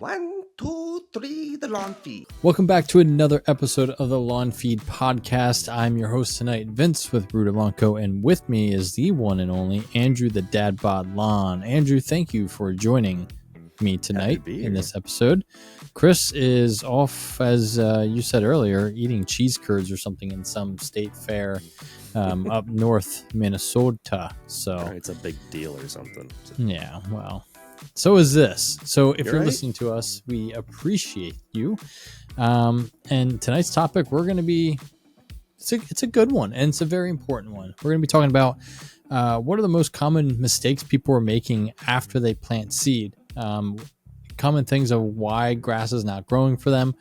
One, two, three, the lawn feed. Welcome back to another episode of the Lawn Feed Podcast. I'm your host tonight, Vince with Rudalanco, and with me is the one and only Andrew the Dad Bod Lawn. Andrew, thank you for joining me tonight in this episode. Chris is off, as you said earlier, eating cheese curds or something in some state fair up north Minnesota. So it's a big deal or something. Yeah, well, so is this. So if you're right. listening to us, we appreciate you. And tonight's topic, we're going to be, it's a good one, and it's a very important one. We're going to be talking about what are the most common mistakes people are making after they plant seed. Common things of why grass is not growing for them,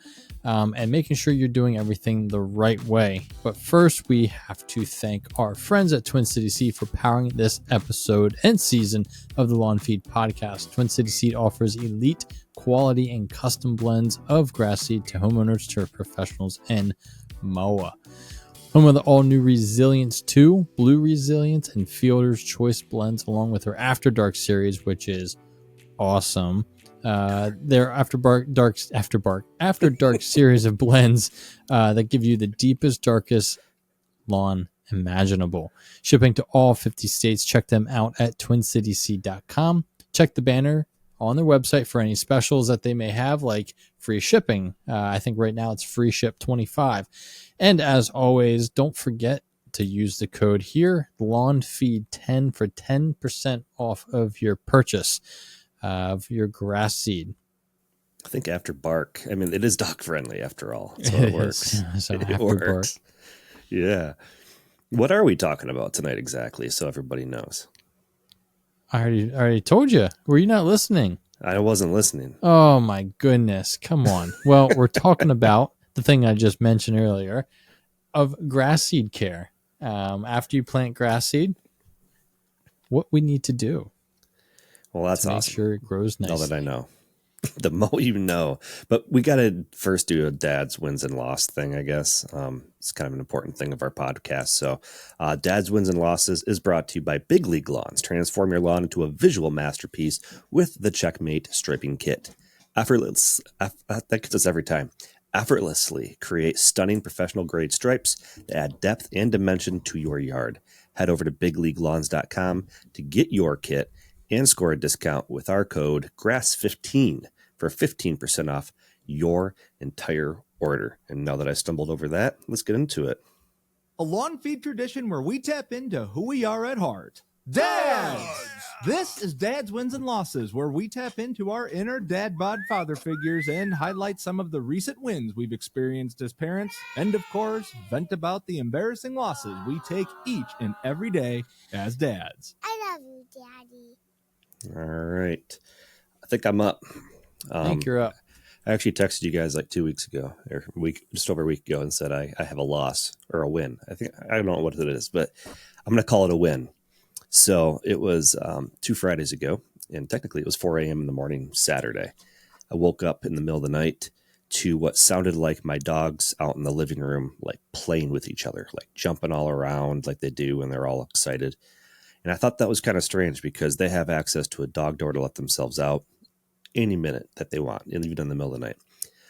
and making sure you're doing everything the right way. But first, we have to thank our friends at Twin City Seed for powering this episode and season of the Lawn Feed Podcast. Twin City Seed offers elite quality and custom blends of grass seed to homeowners, turf professionals, and MOA. Home of the all-new Resilience 2, Blue Resilience, and Fielder's Choice blends, along with their After Dark series, which is awesome. Their After Dark series of blends that give you the deepest, darkest lawn imaginable. Shipping to all 50 states. Check them out at twincityseed.com. Check the banner on their website for any specials that they may have, like free shipping. I think right now it's free ship 25. And as always, don't forget to use the code here, LawnFeed10, for 10% off of your purchase of your grass seed. I think After Bark, I mean, it is dog friendly after all. So it works. So it works. Yeah. What are we talking about tonight exactly, so everybody knows? I already told you. Were you not listening? I wasn't listening. Oh my goodness. Come on. Well, we're talking about the thing I just mentioned earlier of grass seed care. After you plant grass seed, what we need to do. Well, that's awesome. Make sure it grows nice. Now that I know. The more you know. But we got to first do a dad's wins and loss thing, I guess. It's kind of an important thing of our podcast. So Dad's Wins and Losses is brought to you by Big League Lawns. Transform your lawn into a visual masterpiece with the Checkmate Striping Kit. That gets us every time. Effortlessly create stunning professional grade stripes to add depth and dimension to your yard. Head over to bigleaguelawns.com to get your kit and score a discount with our code GRASS15 for 15% off your entire order. And now that I stumbled over that, let's get into it. A lawn feed tradition where we tap into who we are at heart. Dads! This is Dad's Wins and Losses, where we tap into our inner dad bod father figures and highlight some of the recent wins we've experienced as parents, and of course, vent about the embarrassing losses we take each and every day as dads. I love you, Daddy. All right. I think I'm up. I think you're up. I actually texted you guys like 2 weeks ago, or just over a week ago, and said I have a loss or a win. I don't know what it is, but I'm going to call it a win. So it was 2 Fridays ago, and technically it was 4 a.m. in the morning Saturday. I woke up in the middle of the night to what sounded like my dogs out in the living room, like playing with each other, like jumping all around like they do when they're all excited. And I thought that was kind of strange because they have access to a dog door to let themselves out any minute that they want, even in the middle of the night.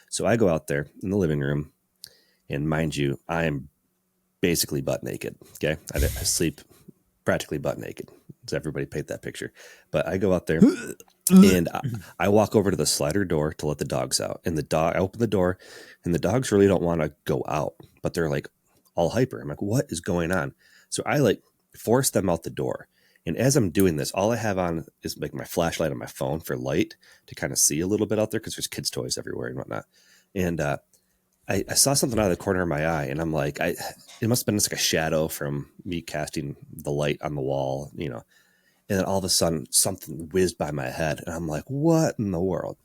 So I go out there in the living room, and mind you, I am basically butt naked. Okay. I sleep practically butt naked. Does everybody paint that picture? But I go out there and I walk over to the slider door to let the dogs out. And I open the door, and the dogs really don't want to go out, but they're like all hyper. I'm like, what is going on? So I force them out the door. And as I'm doing this, all I have on is like my flashlight on my phone for light to kind of see a little bit out there because there's kids' toys everywhere and whatnot. And I saw something out of the corner of my eye, and I'm like, it must have been just like a shadow from me casting the light on the wall, you know. And then all of a sudden, something whizzed by my head, and I'm like, what in the world?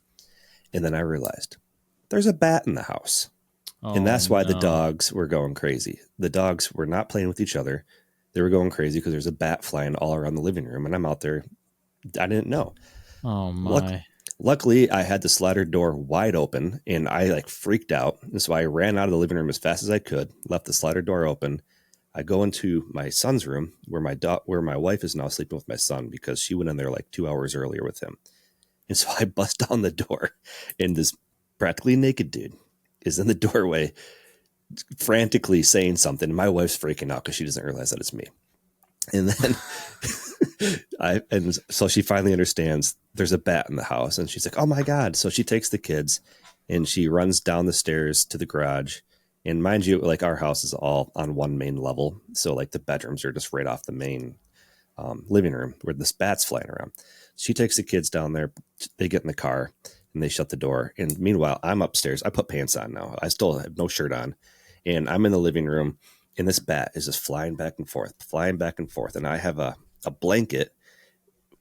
And then I realized there's a bat in the house. And that's why the dogs were going crazy. The dogs were not playing with each other. They were going crazy because there's a bat flying all around the living room, and I'm out there. I didn't know. Oh, my. Luckily, I had the slider door wide open, and I freaked out. And so I ran out of the living room as fast as I could, left the slider door open. I go into my son's room where my wife is now sleeping with my son because she went in there 2 hours earlier with him. And so I bust down the door, and this practically naked dude is in the doorway frantically saying something. My wife's freaking out because she doesn't realize that it's me. And then and so she finally understands there's a bat in the house, and she's like, oh my God. So she takes the kids and she runs down the stairs to the garage. And mind you, like our house is all on one main level. So like the bedrooms are just right off the main living room where this bat's flying around. She takes the kids down there. They get in the car and they shut the door. And meanwhile, I'm upstairs. I put pants on now. I still have no shirt on. And I'm in the living room, and this bat is just flying back and forth. And I have a blanket.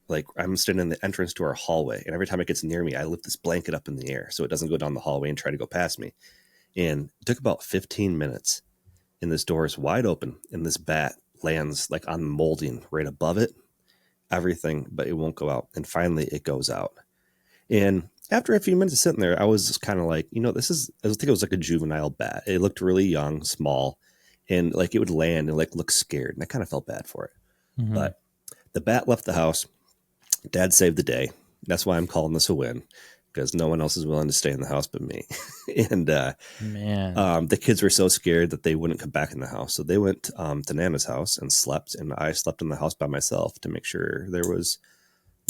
Like I'm standing in the entrance to our hallway. And every time it gets near me, I lift this blanket up in the air so it doesn't go down the hallway and try to go past me. And it took about 15 minutes. And this door is wide open. And this bat lands like on the molding right above it. Everything, but it won't go out. And finally it goes out. And after a few minutes of sitting there, I was just kind of like, I think it was like a juvenile bat. It looked really young, small, and like it would land and like look scared. And I kind of felt bad for it. Mm-hmm. But the bat left the house. Dad saved the day. That's why I'm calling this a win, because no one else is willing to stay in the house but me. And Man, the kids were so scared that they wouldn't come back in the house. So they went to Nana's house and slept. And I slept in the house by myself to make sure there was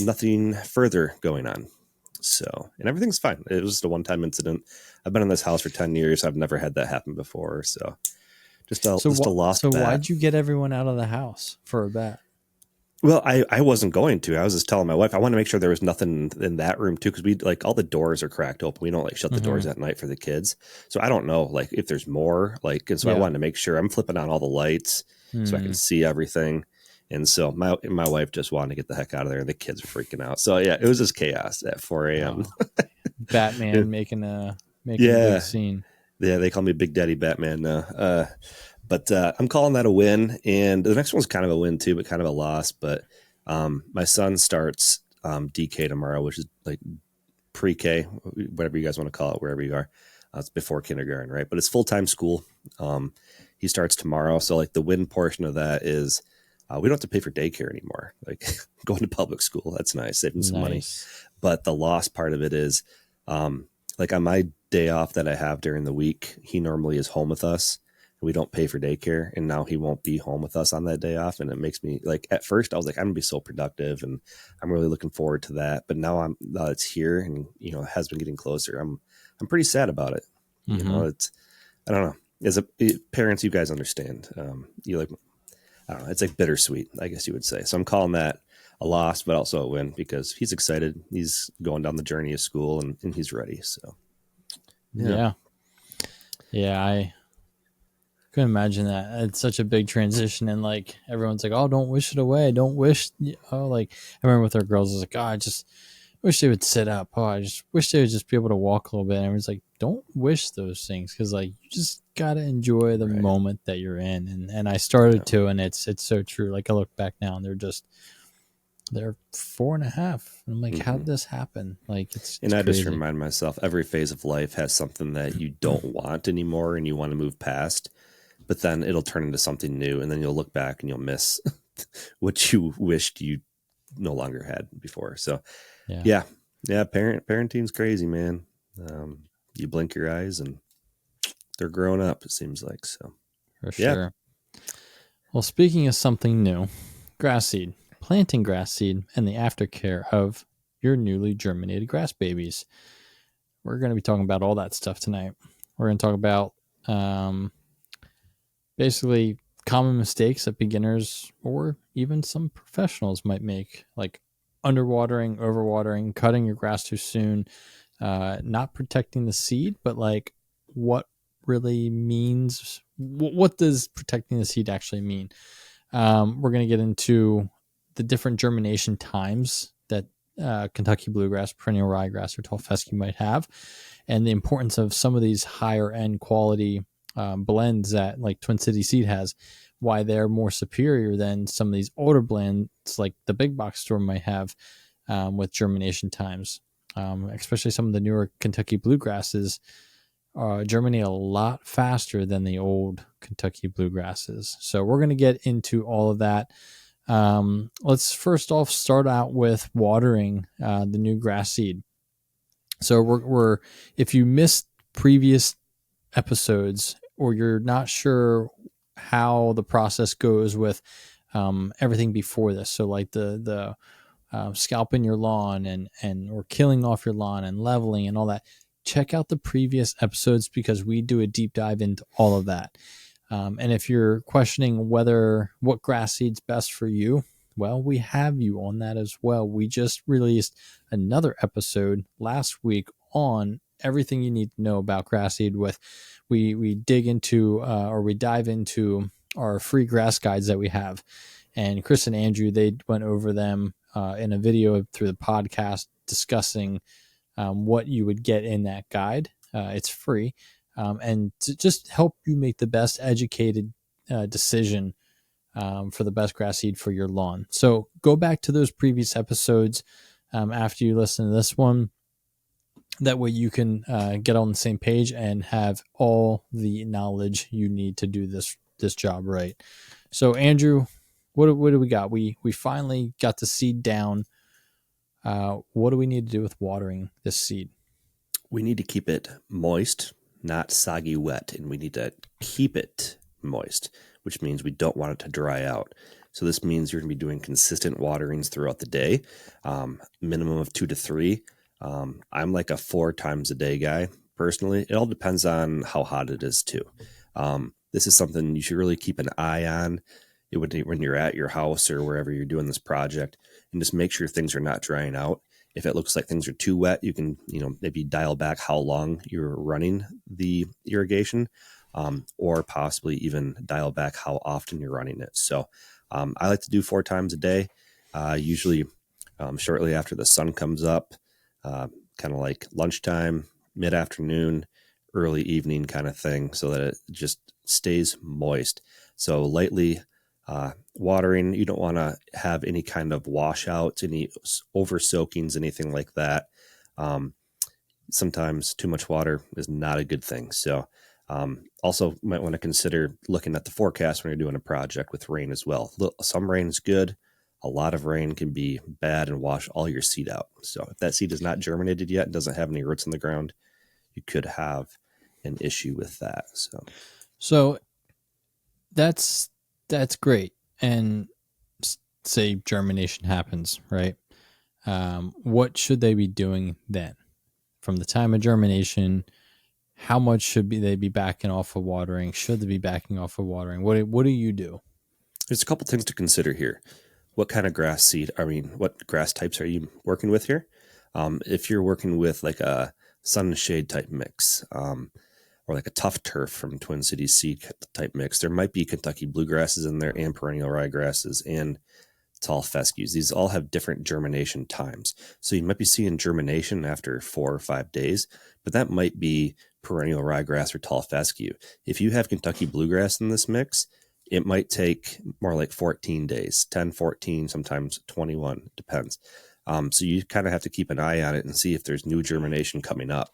nothing further going on. So, and everything's fine. It was just a one-time incident. I've been in this house for 10 years. I've never had that happen before. So just a lost So bat. why'd you get everyone out of the house for a bat? Well, I wasn't going to. I was just telling my wife, I want to make sure there was nothing in that room too. Cause we like all the doors are cracked open. We don't like shut the doors at night for the kids. So I don't know like if there's more like, and so I wanted to make sure I'm flipping on all the lights so I can see everything. And so my wife just wanted to get the heck out of there, and the kids were freaking out. So yeah, it was just chaos at 4 a.m. Oh, Batman making a big scene. Yeah, they call me Big Daddy Batman now. But I'm calling that a win. And the next one's kind of a win too, but kind of a loss. But my son starts DK tomorrow, which is like pre-K, whatever you guys want to call it, wherever you are. It's before kindergarten, right? But it's full-time school. He starts tomorrow. So like the win portion of that is we don't have to pay for daycare anymore. Like going to public school, that's nice, saving some money. But the loss part of it is like on my day off that I have during the week, he normally is home with us. We don't pay for daycare, and now he won't be home with us on that day off. And it makes me like, at first I was like, I'm gonna be so productive, and I'm really looking forward to that. But now it's here, and it has been getting closer. I'm pretty sad about it. It's, I don't know, as parents, you guys understand. You like, I don't know, it's like bittersweet, I guess you would say. So I'm calling that a loss, but also a win, because he's excited. He's going down the journey of school, and he's ready. So yeah, I couldn't imagine that. It's such a big transition, and like everyone's like, "Oh, don't wish it away. Don't wish." Oh, like I remember with our girls, I was like, "Oh, I just wish they would sit up. Oh, I just wish they would just be able to walk a little bit." And everyone's like, "Don't wish those things, because like you just gotta enjoy the moment that you're in." And I started to, and it's so true. Like I look back now, and they're 4.5. I'm like, how did this happen? Like it's I crazy. just remind myself, every phase of life has something that you don't want anymore and you want to move past, but then it'll turn into something new, and then you'll look back and you'll miss what you wished you no longer had before. So yeah, parenting's crazy, man. You blink your eyes and they're growing up, it seems like. So for sure. Well, speaking of something new, grass seed. Planting grass seed and the aftercare of your newly germinated grass babies. We're going to be talking about all that stuff tonight. We're going to talk about basically common mistakes that beginners or even some professionals might make, like underwatering, overwatering, cutting your grass too soon, not protecting the seed, but like what really means, what does protecting the seed actually mean? We're going to get into the different germination times that Kentucky bluegrass, perennial ryegrass, or tall fescue might have, and the importance of some of these higher end quality blends that like Twin City Seed has, why they're more superior than some of these older blends like the big box store might have with germination times. Especially some of the newer Kentucky bluegrasses germinate a lot faster than the old Kentucky bluegrasses. So we're going to get into all of that. Let's first off start out with watering the new grass seed. So we're if you missed previous episodes or you're not sure how the process goes with everything before this, so like the scalping your lawn and or killing off your lawn and leveling and all that, check out the previous episodes because we do a deep dive into all of that. And if you're questioning what grass seed's best for you, well, we have you on that as well. We just released another episode last week on everything you need to know about grass seed. We dig into or we dive into our free grass guides that we have, and Chris and Andrew, they went over them in a video through the podcast discussing what you would get in that guide. It's free, and to just help you make the best educated decision for the best grass seed for your lawn. So go back to those previous episodes after you listen to this one. That way you can get on the same page and have all the knowledge you need to do this job right. So Andrew, what do we got? We finally got the seed down. What do we need to do with watering this seed? We need to keep it moist, not soggy wet, and we need to keep it moist, which means we don't want it to dry out. So this means you're going to be doing consistent waterings throughout the day, minimum of 2 to 3. I'm like a 4 times a day guy personally. It all depends on how hot it is too. This is something you should really keep an eye on when you're at your house or wherever you're doing this project, and just make sure things are not drying out. If it looks like things are too wet, you can, maybe dial back how long you're running the irrigation, or possibly even dial back how often you're running it. So I like to do 4 times a day, usually shortly after the sun comes up, kind of like lunchtime, mid-afternoon, early evening kind of thing, so that it just stays moist. So lightly watering. You don't want to have any kind of washouts, any over soakings, anything like that. Sometimes too much water is not a good thing. So also might want to consider looking at the forecast when you're doing a project with rain as well. Some rain is good. A lot of rain can be bad and wash all your seed out. So if that seed is not germinated yet and doesn't have any roots in the ground, you could have an issue with that. So that's great. And say germination happens, right? What should they be doing then? From the time of germination, how much should they be backing off of watering? Should they be backing off of watering? What do you do? There's a couple things to consider here. What kind of what grass types are you working with here? If you're working with like a sun and shade type mix, or like a tough turf from Twin Cities seed type mix, there might be Kentucky bluegrasses in there and perennial ryegrasses and tall fescues. These all have different germination times. So you might be seeing germination after 4 or 5 days, but that might be perennial ryegrass or tall fescue. If you have Kentucky bluegrass in this mix, it might take more like 14 days, 10, 14, sometimes 21, depends. So you kind of have to keep an eye on it and see if there's new germination coming up.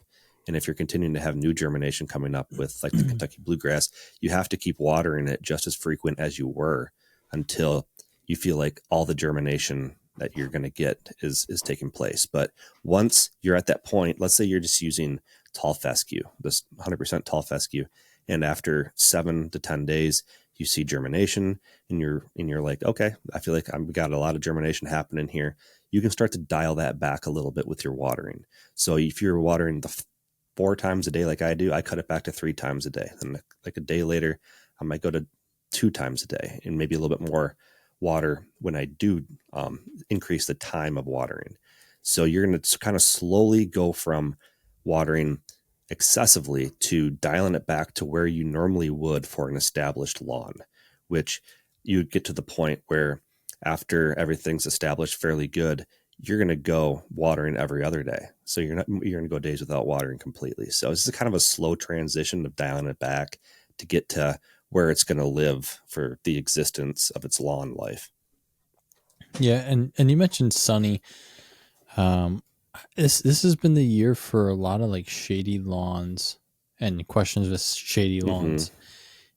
And if you're continuing to have new germination coming up with like the Kentucky bluegrass, you have to keep watering it just as frequent as you were until you feel like all the germination that you're going to get is taking place. But once you're at that point, let's say you're just using tall fescue, this 100% tall fescue, and after 7 to 10 days, you see germination and you're like, okay, I feel like I've got a lot of germination happening here. You can start to dial that back a little bit with your watering. So if you're watering the 4 times a day like I do, I cut it back to 3 times a day. And like a day later, I might go to 2 times a day and maybe a little bit more water when I do increase the time of watering. So you're going to kind of slowly go from watering excessively to dialing it back to where you normally would for an established lawn, which you'd get to the point where after everything's established fairly good, you're going to go watering every other day. So you're going to go days without watering completely. So this is kind of a slow transition of dialing it back to get to where it's going to live for the existence of its lawn life. Yeah. And you mentioned sunny. This has been the year for a lot of like shady lawns and questions with shady lawns.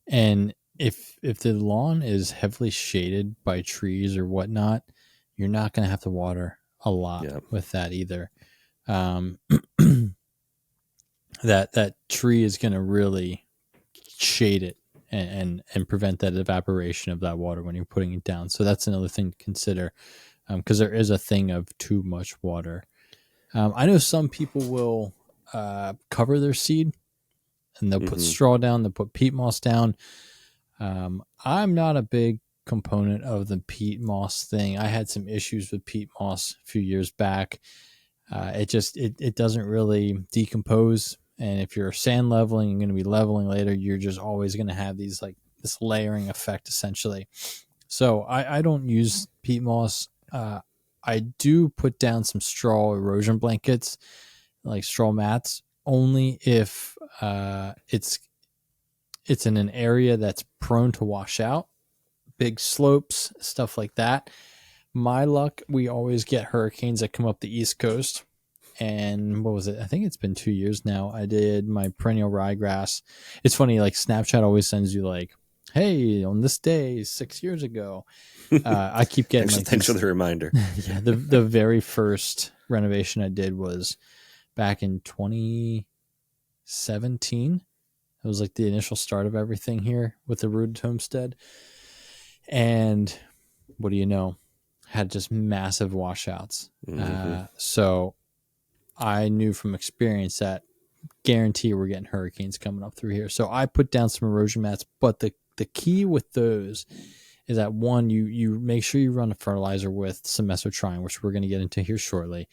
And if the lawn is heavily shaded by trees or whatnot, you're not going to have to water a lot Yeah. with that either. Um, that tree is going to really shade it and prevent that evaporation of that water when you're putting it down. So that's another thing to consider, because there is a thing of too much water. I know some people will cover their seed and they'll put straw down, they'll put peat moss down. I'm not a big component of the peat moss thing. I had some issues with peat moss a few years back. It doesn't really decompose, and if you're sand leveling and going to be leveling later, you're just always going to have these like this layering effect essentially. So I don't use peat moss. I do put down some straw erosion blankets, like straw mats, only if it's in an area that's prone to wash out, big slopes, stuff like that. My luck, we always get hurricanes that come up the East Coast. And what was it? I think it's been 2 years now. I did my perennial ryegrass. It's funny, like Snapchat always sends you like, hey, on this day 6 years ago. I keep getting thanks for the reminder. Yeah, the very first renovation I did was back in 2017. It was like the initial start of everything here with the rooted homestead. And what do you know? Had just massive washouts. So I knew from experience that guarantee we're getting hurricanes coming up through here. So I put down some erosion mats, but the key with those is that one, you make sure you run a fertilizer with some mesotrione, which we're going to get into here shortly.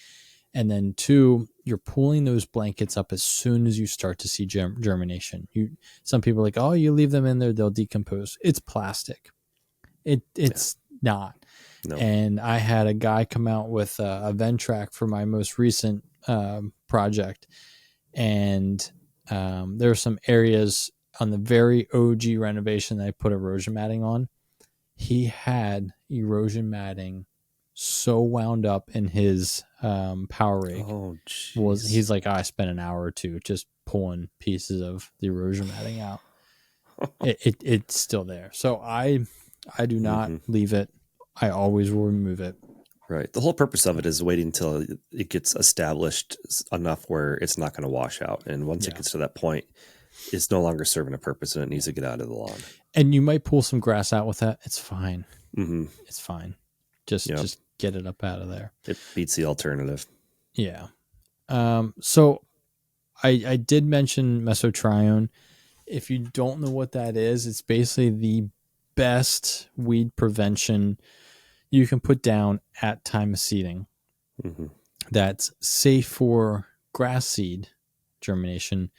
And then two, you're pulling those blankets up as soon as you start to see germination. Some people are like, oh, you leave them in there, they'll decompose. It's plastic. It's not. No. And I had a guy come out with a Ventrac for my most recent project. And there are some areas on the very OG renovation that I put erosion matting on. He had erosion matting so wound up in his power rake. Oh, geez. He's like, I spent an hour or two just pulling pieces of the erosion matting out. It's still there. So I do not leave it. I always will remove it. Right. The whole purpose of it is waiting until it gets established enough where it's not going to wash out. And once it gets to that point, it's no longer serving a purpose and it needs to get out of the lawn. And you might pull some grass out with that. It's fine. It's fine. Just get it up out of there. It beats the alternative. Yeah. So I did mention mesotrione. If you don't know what that is, it's basically the best weed prevention you can put down at time of seeding. That's safe for grass seed germination,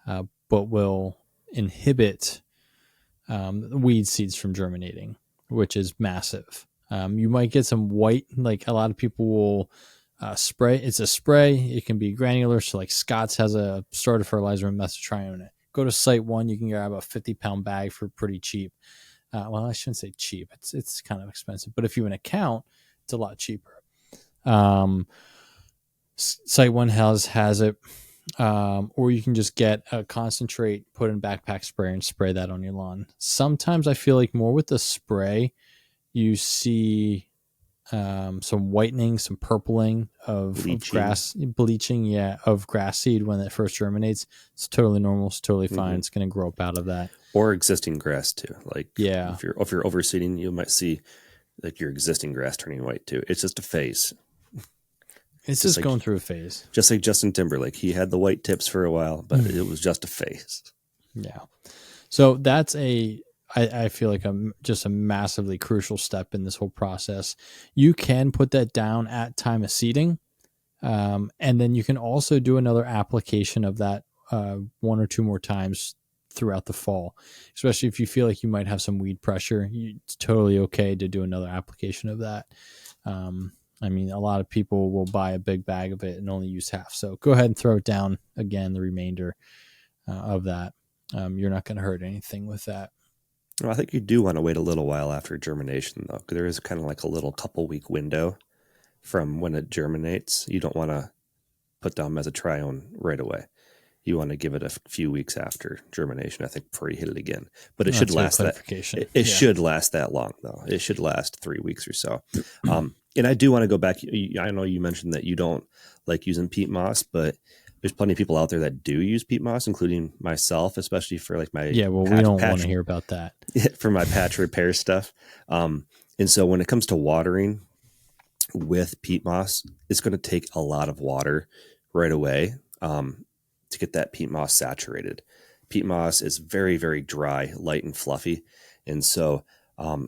but will inhibit weed seeds from germinating, which is massive. You might get some white, like a lot of people will spray. It's a spray. It can be granular. So like Scott's has a starter fertilizer and mesotrione in it. Go to Site One. You can grab a 50-pound bag for pretty cheap. Well, I shouldn't say cheap. It's kind of expensive, but if you have an account, it's a lot cheaper. Site One has it, or you can just get a concentrate, put in a backpack sprayer, and spray that on your lawn. Sometimes I feel like more with the spray, you see some whitening, some purpling of grass, bleaching, of grass seed when it first germinates. It's totally normal. It's totally fine. It's going to grow up out of that. Or existing grass too. Like if you're overseeding, you might see like your existing grass turning white too. It's just a phase. It's just like, going through a phase. Just like Justin Timberlake. He had the white tips for a while, but it was just a phase. Yeah. So that's I feel like just a massively crucial step in this whole process. You can put that down at time of seeding. And then you can also do another application of that one or two more times throughout the fall, especially if you feel like you might have some weed pressure. It's totally okay to do another application of that. I mean, a lot of people will buy a big bag of it and only use half. So go ahead and throw it down again, the remainder of that. You're not going to hurt anything with that. Well, I think you do want to wait a little while after germination, though, because there is kind of like a little couple-week window from when it germinates. You don't want to put down mesotrione right away. you want to give it a few weeks after germination, I think, before you hit it again. But it That's should good last that. clarification. It should last that long, though. It should last 3 weeks or so. And I do want to go back. I know you mentioned that you don't like using peat moss, but there's plenty of people out there that do use peat moss, including myself, especially for like my Well, we don't want to hear about that for my patch repair stuff. And so when it comes to watering with peat moss, it's going to take a lot of water right away to get that peat moss saturated. Peat moss is very, very dry, light and fluffy. And so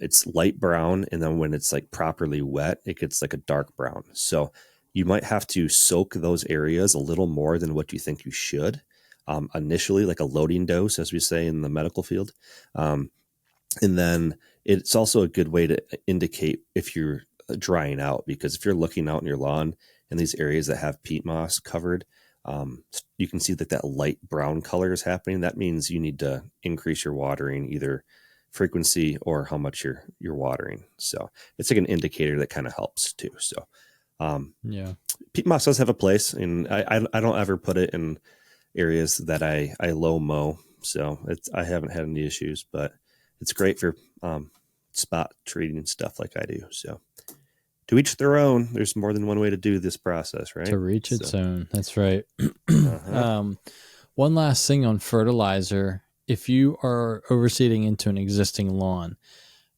it's light brown. And then when it's like properly wet, it gets like a dark brown. So you might have to soak those areas a little more than what you think you should initially, like a loading dose, as we say in the medical field. And then it's also a good way to indicate if you're drying out, because if you're looking out in your lawn in these areas that have peat moss covered, you can see that that light brown color is happening. That means you need to increase your watering, either frequency or how much you're watering. So it's like an indicator that kind of helps too. So peat moss does have a place, and I don't ever put it in areas that I low mow. So I haven't had any issues, but it's great for spot treating and stuff like I do. So to each their own. There's more than one way to do this process, right? To reach its own. That's right. One last thing on fertilizer. If you are overseeding into an existing lawn,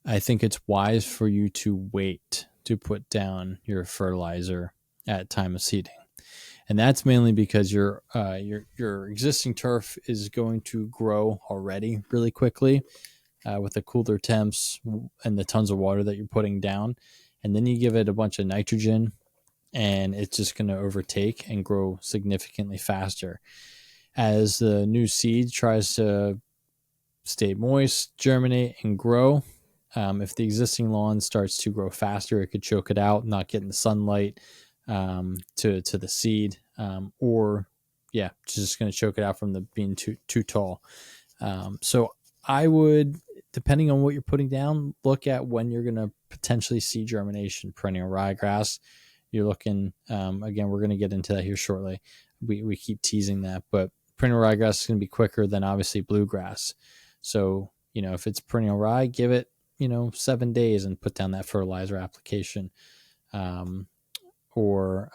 I think it's wise for you to wait to put down your fertilizer at time of seeding. And that's mainly because your existing turf is going to grow already really quickly with the cooler temps and the tons of water that you're putting down. And then you give it a bunch of nitrogen, and it's just going to overtake and grow significantly faster. As the new seed tries to stay moist, germinate, and grow, if the existing lawn starts to grow faster, it could choke it out, not getting the sunlight to the seed, or just going to choke it out from being too tall. So I would, depending on what you're putting down, look at when you're going to potentially see germination. Perennial ryegrass, you're looking, again, we're going to get into that here shortly. We keep teasing that, but perennial ryegrass is going to be quicker than obviously bluegrass. So, if it's perennial rye, give it, 7 days and put down that fertilizer application. Or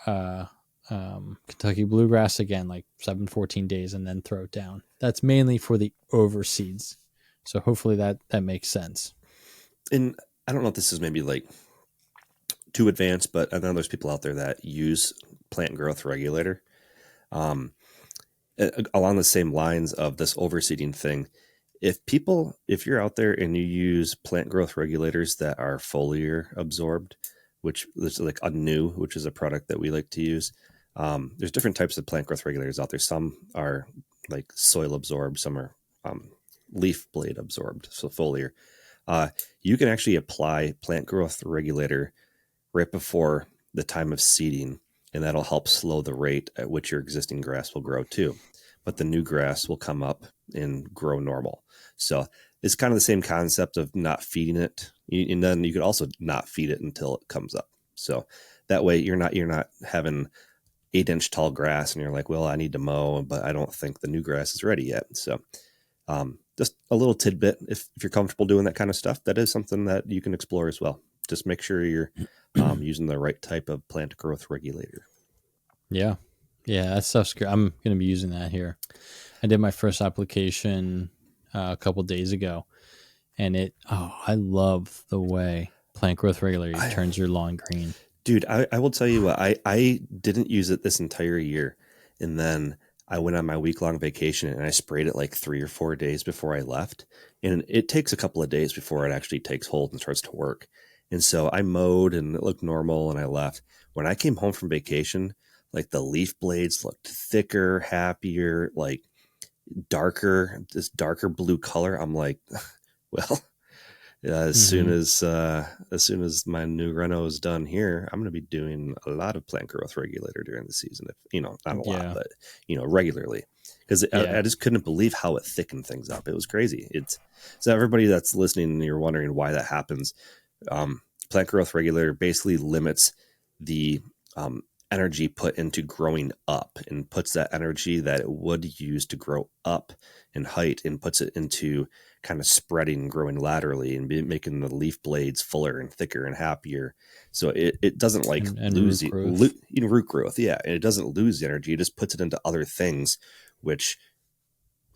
Kentucky bluegrass, again, like 14 days, and then throw it down. That's mainly for the overseeds. So hopefully that makes sense. And I don't know if this is maybe like too advanced, but I know there's people out there that use plant growth regulator. Along the same lines of this overseeding thing, if you're out there and you use plant growth regulators that are foliar absorbed, which is like a new, which is a product that we like to use. There's different types of plant growth regulators out there. Some are like soil absorbed, some are leaf blade absorbed, so foliar. You can actually apply plant growth regulator right before the time of seeding, and that'll help slow the rate at which your existing grass will grow too. But the new grass will come up and grow normal. So it's kind of the same concept of not feeding it. And then you could also not feed it until it comes up. So that way you're not having 8-inch tall grass and you're like, well, I need to mow, but I don't think the new grass is ready yet. So just a little tidbit. If you're comfortable doing that kind of stuff, that is something that you can explore as well. Just make sure you're using the right type of plant growth regulator. Yeah, that stuff's great. I'm going to be using that here. I did my first application a couple days ago, and I love the way plant growth regulator turns your lawn green. Dude, I will tell you what, I didn't use it this entire year. And then I went on my week-long vacation and I sprayed it like 3 or 4 days before I left. And it takes a couple of days before it actually takes hold and starts to work. And so I mowed and it looked normal and I left. When I came home from vacation, like the leaf blades looked thicker, happier, like this darker blue color. I'm like, well, as soon as my new reno is done here, I'm going to be doing a lot of plant growth regulator during the season. If not a lot, but regularly, because I just couldn't believe how it thickened things up. It was crazy. So everybody that's listening and you're wondering why that happens. Plant growth regulator basically limits the energy put into growing up, and puts that energy that it would use to grow up in height and puts it into kind of spreading, growing laterally, and making the leaf blades fuller and thicker and happier. So it doesn't like and lose root growth. root growth. Yeah. And it doesn't lose the energy. It just puts it into other things, which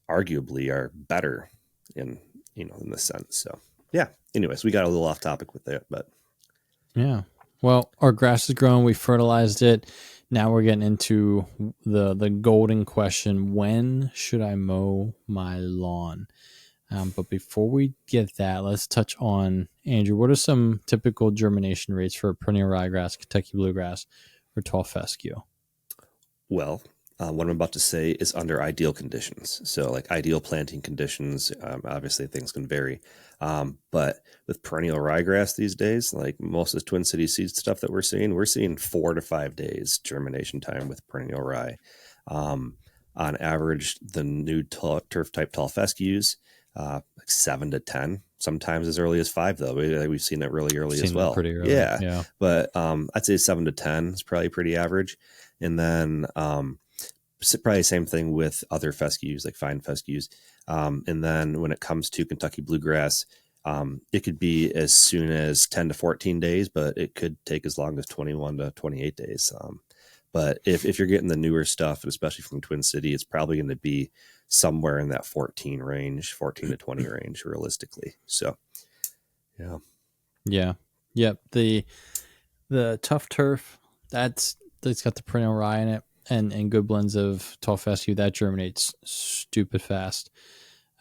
arguably are better in this sense. So yeah. Anyways, we got a little off topic with that, but Yeah. Well, our grass is growing. We fertilized it. Now we're getting into the golden question: when should I mow my lawn? But before we get that, let's touch on, Andrew. What are some typical germination rates for perennial ryegrass, Kentucky bluegrass, or tall fescue? well, what I'm about to say is under ideal conditions. So, like ideal planting conditions, obviously things can vary. But with perennial ryegrass these days, like most of the Twin Cities seed stuff that we're seeing 4 to 5 days germination time with perennial rye. On average, the new turf type tall fescues, like 7 to 10, sometimes as early as 5, though. We've seen it really early as well. Pretty early. Yeah. But I'd say 7 to 10 is probably pretty average. And then probably the same thing with other fescues, like fine fescues. And then when it comes to Kentucky bluegrass, it could be as soon as 10 to 14 days, but it could take as long as 21 to 28 days. But if you're getting the newer stuff, and especially from Twin City, it's probably going to be somewhere in that 14 to 20 range, realistically. So, yeah. Yeah. Yep. The tough turf, that's got the perennial rye in it, and good blends of tall fescue that germinates stupid fast.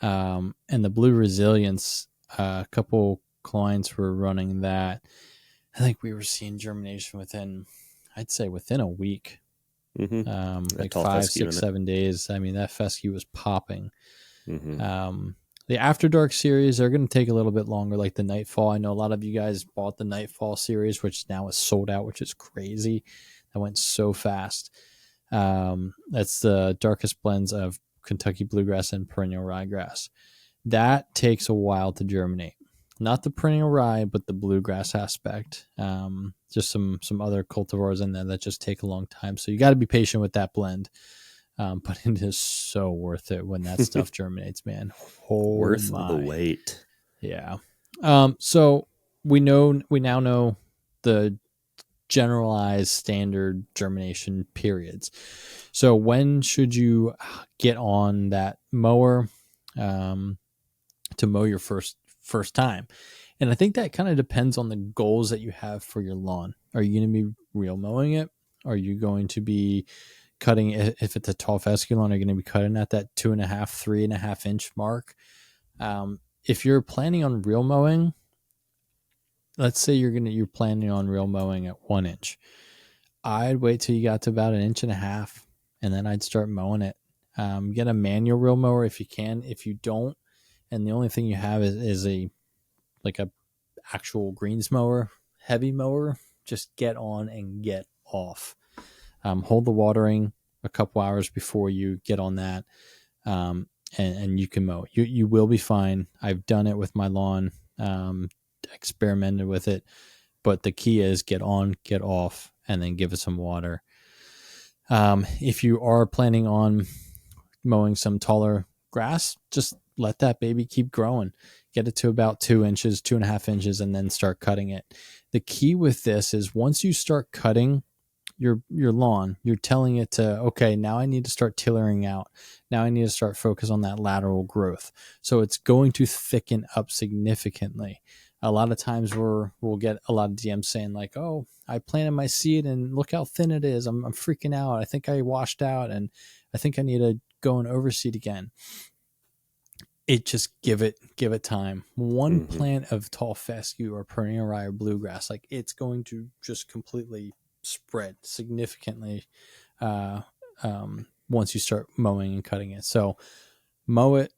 And the blue resilience, a couple clients were running that. I think we were seeing germination within a week. Mm-hmm. Like 5, 6, 7 days. I mean, that fescue was popping. Mm-hmm. The After Dark series are going to take a little bit longer, like the Nightfall. I know a lot of you guys bought the Nightfall series, which now is sold out, which is crazy. That went so fast. That's the darkest blends of Kentucky bluegrass and perennial ryegrass. That takes a while to germinate. Not the perennial rye, but the bluegrass aspect. Just some other cultivars in there that just take a long time. So you got to be patient with that blend. But it is so worth it when that stuff germinates, man. Worth the wait. Yeah. So we now know the generalized standard germination periods. So when should you get on that mower to mow your first time? And I think that kind of depends on the goals that you have for your lawn. Are you going to be real mowing it? Are you going to be cutting, if it's a tall fescue lawn, are you going to be cutting at that 2.5, 3.5 inch mark? If you're planning on real mowing, let's say you're planning on real mowing at 1 inch. I'd wait till you got to about 1.5 inches, and then I'd start mowing it. Get a manual real mower if you can. If you don't, and the only thing you have is a actual greens mower, heavy mower, just get on and get off. Hold the watering a couple hours before you get on that, and you can mow. You will be fine. I've done it with my lawn, experimented with it, but the key is get on, get off, and then give it some water. If you are planning on mowing some taller grass, just let that baby keep growing. Get it to about 2 inches, 2.5 inches, and then start cutting it. The key with this is once you start cutting your lawn, you're telling it to, okay, now I need to start tillering out. Now I need to start focus on that lateral growth. So it's going to thicken up significantly. A lot of times we'll get a lot of DMs saying like, oh, I planted my seed and look how thin it is. I'm freaking out. I think I washed out and I think I need to go and overseed again. It just give it time. One plant of tall fescue or perennial rye or bluegrass, like it's going to just completely spread significantly once you start mowing and cutting it. So mow it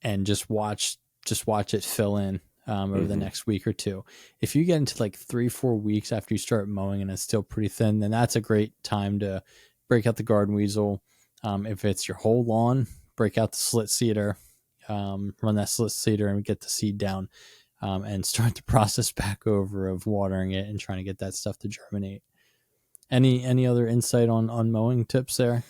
and just watch it fill in over the next week or two. If you get into like 3-4 weeks after you start mowing and it's still pretty thin, then that's a great time to break out the garden weasel. If it's your whole lawn, break out the slit seeder, run that slit seeder and get the seed down, and start the process back over of watering it and trying to get that stuff to germinate. Any other insight on mowing tips there?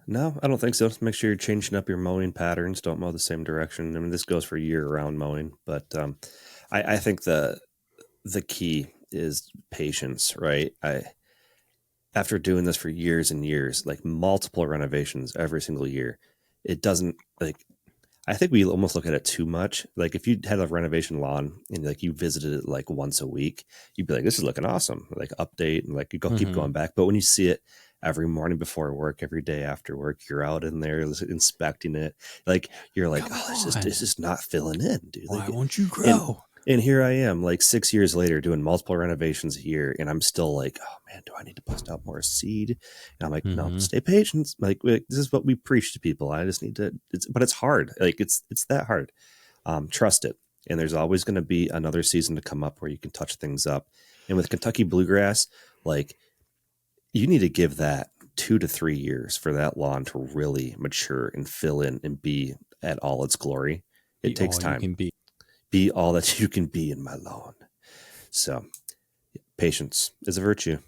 No, I don't think so. Just make sure you're changing up your mowing patterns. Don't mow the same direction. I mean, this goes for year-round mowing, but I think the key is patience, right? After doing this for years and years, like multiple renovations every single year, it doesn't like. I think we almost look at it too much. Like if you had a renovation lawn and like you visited it like once a week, you'd be like, "This is looking awesome." Like update and like you go keep going back. But when you see it every morning before work, every day after work, you're out in there inspecting it. Like you're like, "Oh, this is not filling in, dude." Why Like, won't you grow? And here I am, like 6 years later, doing multiple renovations a year, and I'm still like, "Oh man, do I need to bust out more seed?" And I'm like, "No, stay patient. Like this is what we preach to people. I just need to." But it's hard. Like it's that hard. Trust it, and there's always going to be another season to come up where you can touch things up. And with Kentucky bluegrass, like you need to give that 2 to 3 years for that lawn to really mature and fill in and be at all its glory. It takes time. Be all that you can be in my lawn. So patience is a virtue.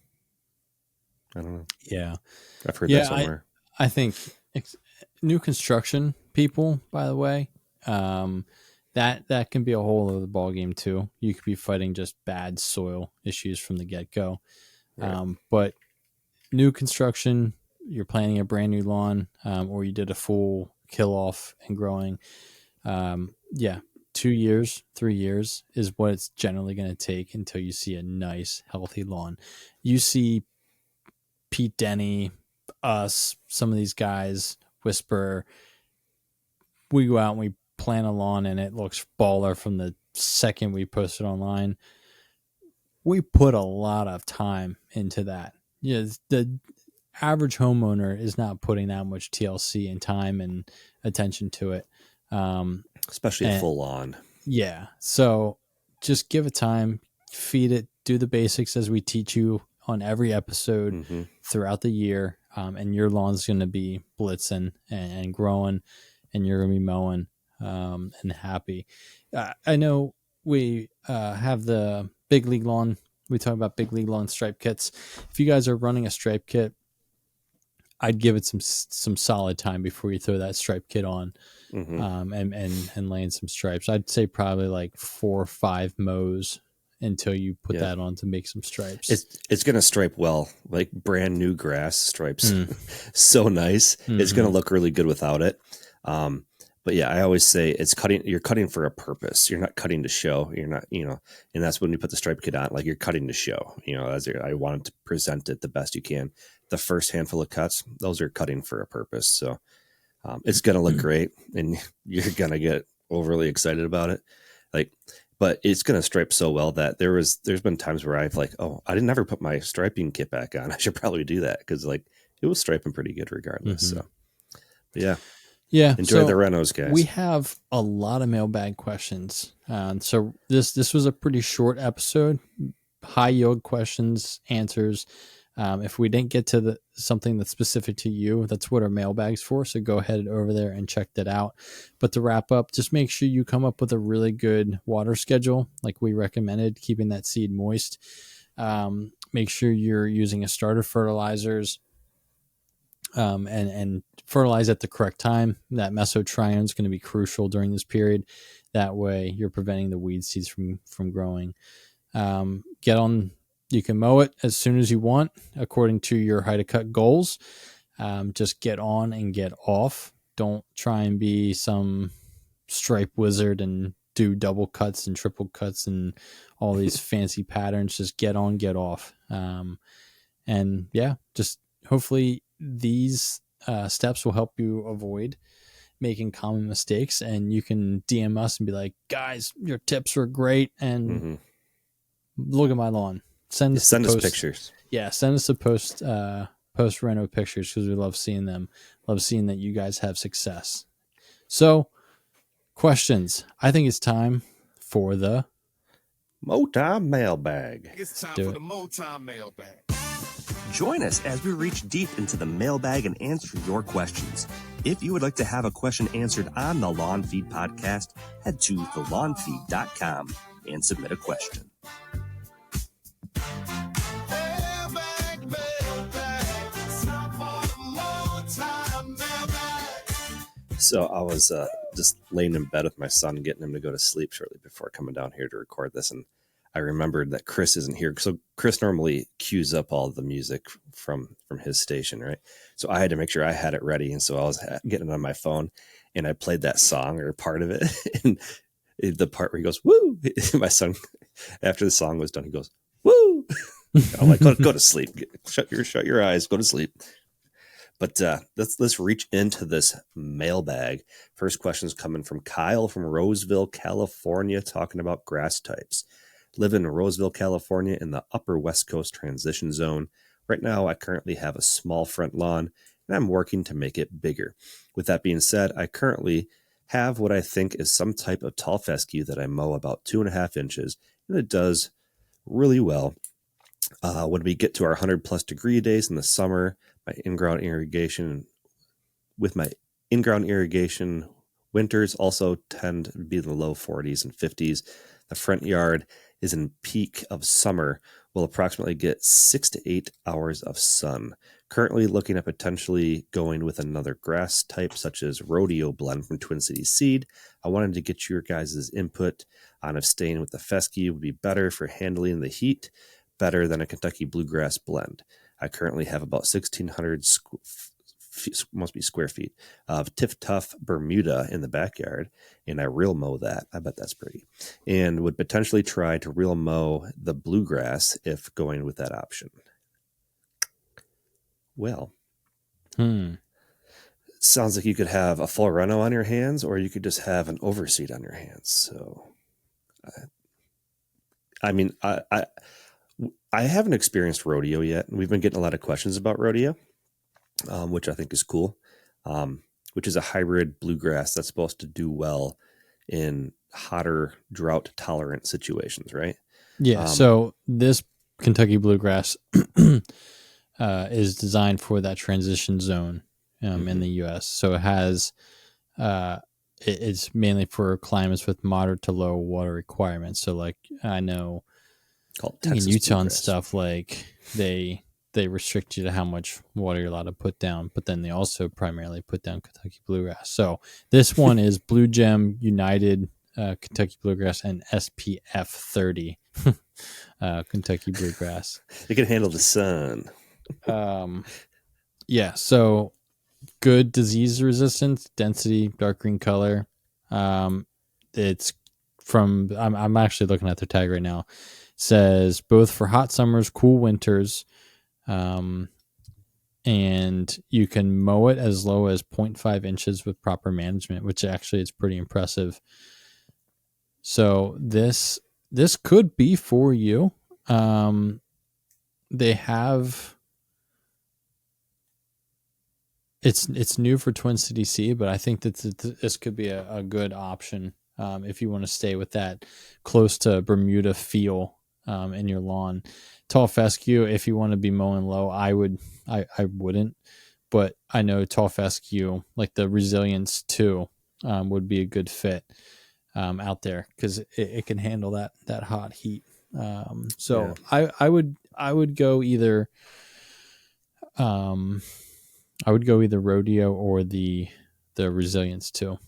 I don't know. Yeah. I've heard that somewhere. I think new construction people, by the way, that can be a whole other ballgame too. You could be fighting just bad soil issues from the get-go. Right. But new construction, you're planting a brand new lawn, or you did a full kill off and growing. 2 years, 3 years is what it's generally going to take until you see a nice, healthy lawn. You see Pete Denny, us, some of these guys whisper, we go out and we plant a lawn and it looks baller from the second we post it online. We put a lot of time into that. Yeah, the average homeowner is not putting that much TLC and time and attention to it. Especially a full lawn. Yeah. So just give it time, feed it, do the basics as we teach you on every episode throughout the year. And your lawn's going to be blitzing and growing, and you're going to be mowing and happy. I know we have the Big League Lawn. We talk about Big League Lawn stripe kits. If you guys are running a stripe kit, I'd give it some solid time before you throw that stripe kit on, and laying some stripes. I'd say probably like 4 or 5 mows until you put that on to make some stripes. It's going to stripe well, like brand new grass stripes. So nice. It's going to look really good without it. But yeah, I always say you're cutting for a purpose. You're not cutting to show. You're not, and that's when you put the stripe kit on, like you're cutting to show, as I wanted to present it the best you can. The first handful of cuts, those are cutting for a purpose. So it's going to look great and you're going to get overly excited about it. But it's going to stripe so well that there's been times where I've like, oh, I didn't ever put my striping kit back on. I should probably do that. Cause like it was striping pretty good regardless. So but yeah. Yeah. Enjoy the renos, guys. We have a lot of mailbag questions. So this was a pretty short episode, high yield questions, answers. If we didn't get to something that's specific to you, that's what our mailbag's for. So go ahead over there and check that out. But to wrap up, just make sure you come up with a really good water schedule, like we recommended, keeping that seed moist. Make sure you're using a starter fertilizers, and fertilize at the correct time. That mesotrione is going to be crucial during this period. That way you're preventing the weed seeds from growing. You can mow it as soon as you want, according to your height of cut goals. Just get on and get off. Don't try and be some stripe wizard and do double cuts and triple cuts and all these fancy patterns. Just get on, get off. And yeah, just hopefully these steps will help you avoid making common mistakes, and you can DM us and be like, guys, your tips were great, and look at my lawn. Send us pictures. Yeah, send us a post reno pictures, because we love seeing them. Love seeing that you guys have success. So, questions. I think it's time for the Mowtime Mailbag. It's time for the Mowtime Mailbag. Join us as we reach deep into the mailbag and answer your questions. If you would like to have a question answered on the Lawn Feed podcast, head to thelawnfeed.com and submit a question. So I was just laying in bed with my son, getting him to go to sleep shortly before coming down here to record this. And I remembered that Chris isn't here. So Chris normally queues up all the music from his station, right? So I had to make sure I had it ready. And so I was getting it on my phone and I played that song or part of it. And the part where he goes, woo, my son, after the song was done, he goes, woo. I'm like, go to sleep. Shut your eyes, go to sleep. But let's reach into this mailbag. First question is coming from Kyle from Roseville, California, talking about grass types. Live in Roseville, California in the upper West Coast transition zone. Right now, I currently have a small front lawn, and I'm working to make it bigger. With that being said, I currently have what I think is some type of tall fescue that I mow about 2.5 inches, and it does really well. When we get to our 100 plus degree days in the summer, my in-ground irrigation winters also tend to be in the low 40s and 50s. The front yard is in peak of summer, will approximately get 6 to 8 hours of sun. Currently looking at potentially going with another grass type such as rodeo blend from Twin Cities Seed. I wanted to get your guys' input on if staying with the fescue would be better for handling the heat, better than a Kentucky bluegrass blend. I currently have about 1,600 square feet of Tiff Tough Bermuda in the backyard, and I real mow that. I bet that's pretty. And would potentially try to real mow the bluegrass if going with that option. Well, sounds like you could have a full reno on your hands, or you could just have an overseed on your hands. So, I haven't experienced rodeo yet. We've been getting a lot of questions about rodeo, which I think is cool, which is a hybrid bluegrass that's supposed to do well in hotter, drought-tolerant situations, right? Yeah, so this Kentucky bluegrass is designed for that transition zone in the U.S. So it has it's mainly for climates with moderate to low water requirements. So like I know in Utah and stuff, like they restrict you to how much water you're allowed to put down, but then they also primarily put down Kentucky bluegrass. So this one is Blue Gem United Kentucky bluegrass and SPF 30 Kentucky bluegrass. It can handle the sun. Yeah, so good disease resistance, density, dark green color. It's from I'm actually looking at their tag right now. Says both for hot summers, cool winters, and you can mow it as low as 0.5 inches with proper management, which actually is pretty impressive. So this could be for you. They have it's new for Twin City Sea, but I think that this could be a good option if you want to stay with that close to Bermuda feel in your lawn. Tall fescue, if you want to be mowing low, I wouldn't, but I know tall fescue, like the Resilience 2, would be a good fit out there because it can handle that hot heat. So yeah. I would go either rodeo or the Resilience 2.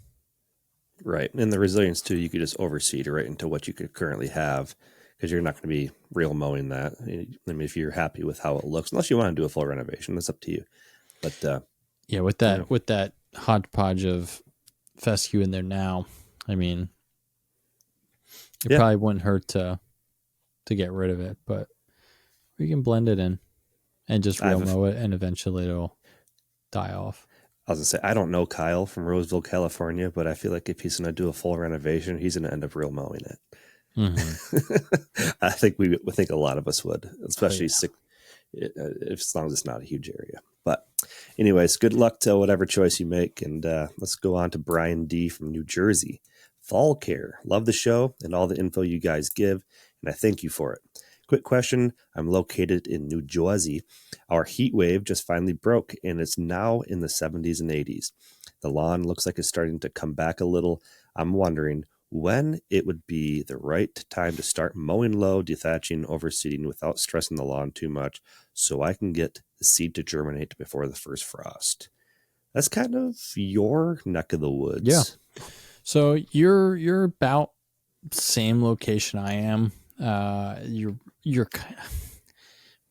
Right. And the Resilience 2, you could just overseed right into what you could currently have, because you're not going to be real mowing that. I mean, if you're happy with how it looks, unless you want to do a full renovation, that's up to you. But yeah, with that hodgepodge of fescue in there now, I mean, it probably wouldn't hurt to get rid of it, but we can blend it in and just real mow it, and eventually it'll die off. I was going to say, I don't know Kyle from Roseville, California, but I feel like if he's going to do a full renovation, he's going to end up real mowing it. Mm-hmm. I think I think a lot of us would, especially as long as it's not a huge area. But anyways, good luck to whatever choice you make. And let's go on to Brian D. from New Jersey. Fall care. Love the show and all the info you guys give, and I thank you for it. Quick question. I'm located in New Jersey. Our heat wave just finally broke, and it's now in the 70s and 80s. The lawn looks like it's starting to come back a little. I'm wondering when it would be the right time to start mowing low, dethatching, overseeding without stressing the lawn too much, so I can get the seed to germinate before the first frost. That's kind of your neck of the woods. Yeah. So you're about same location I am. You're kind of,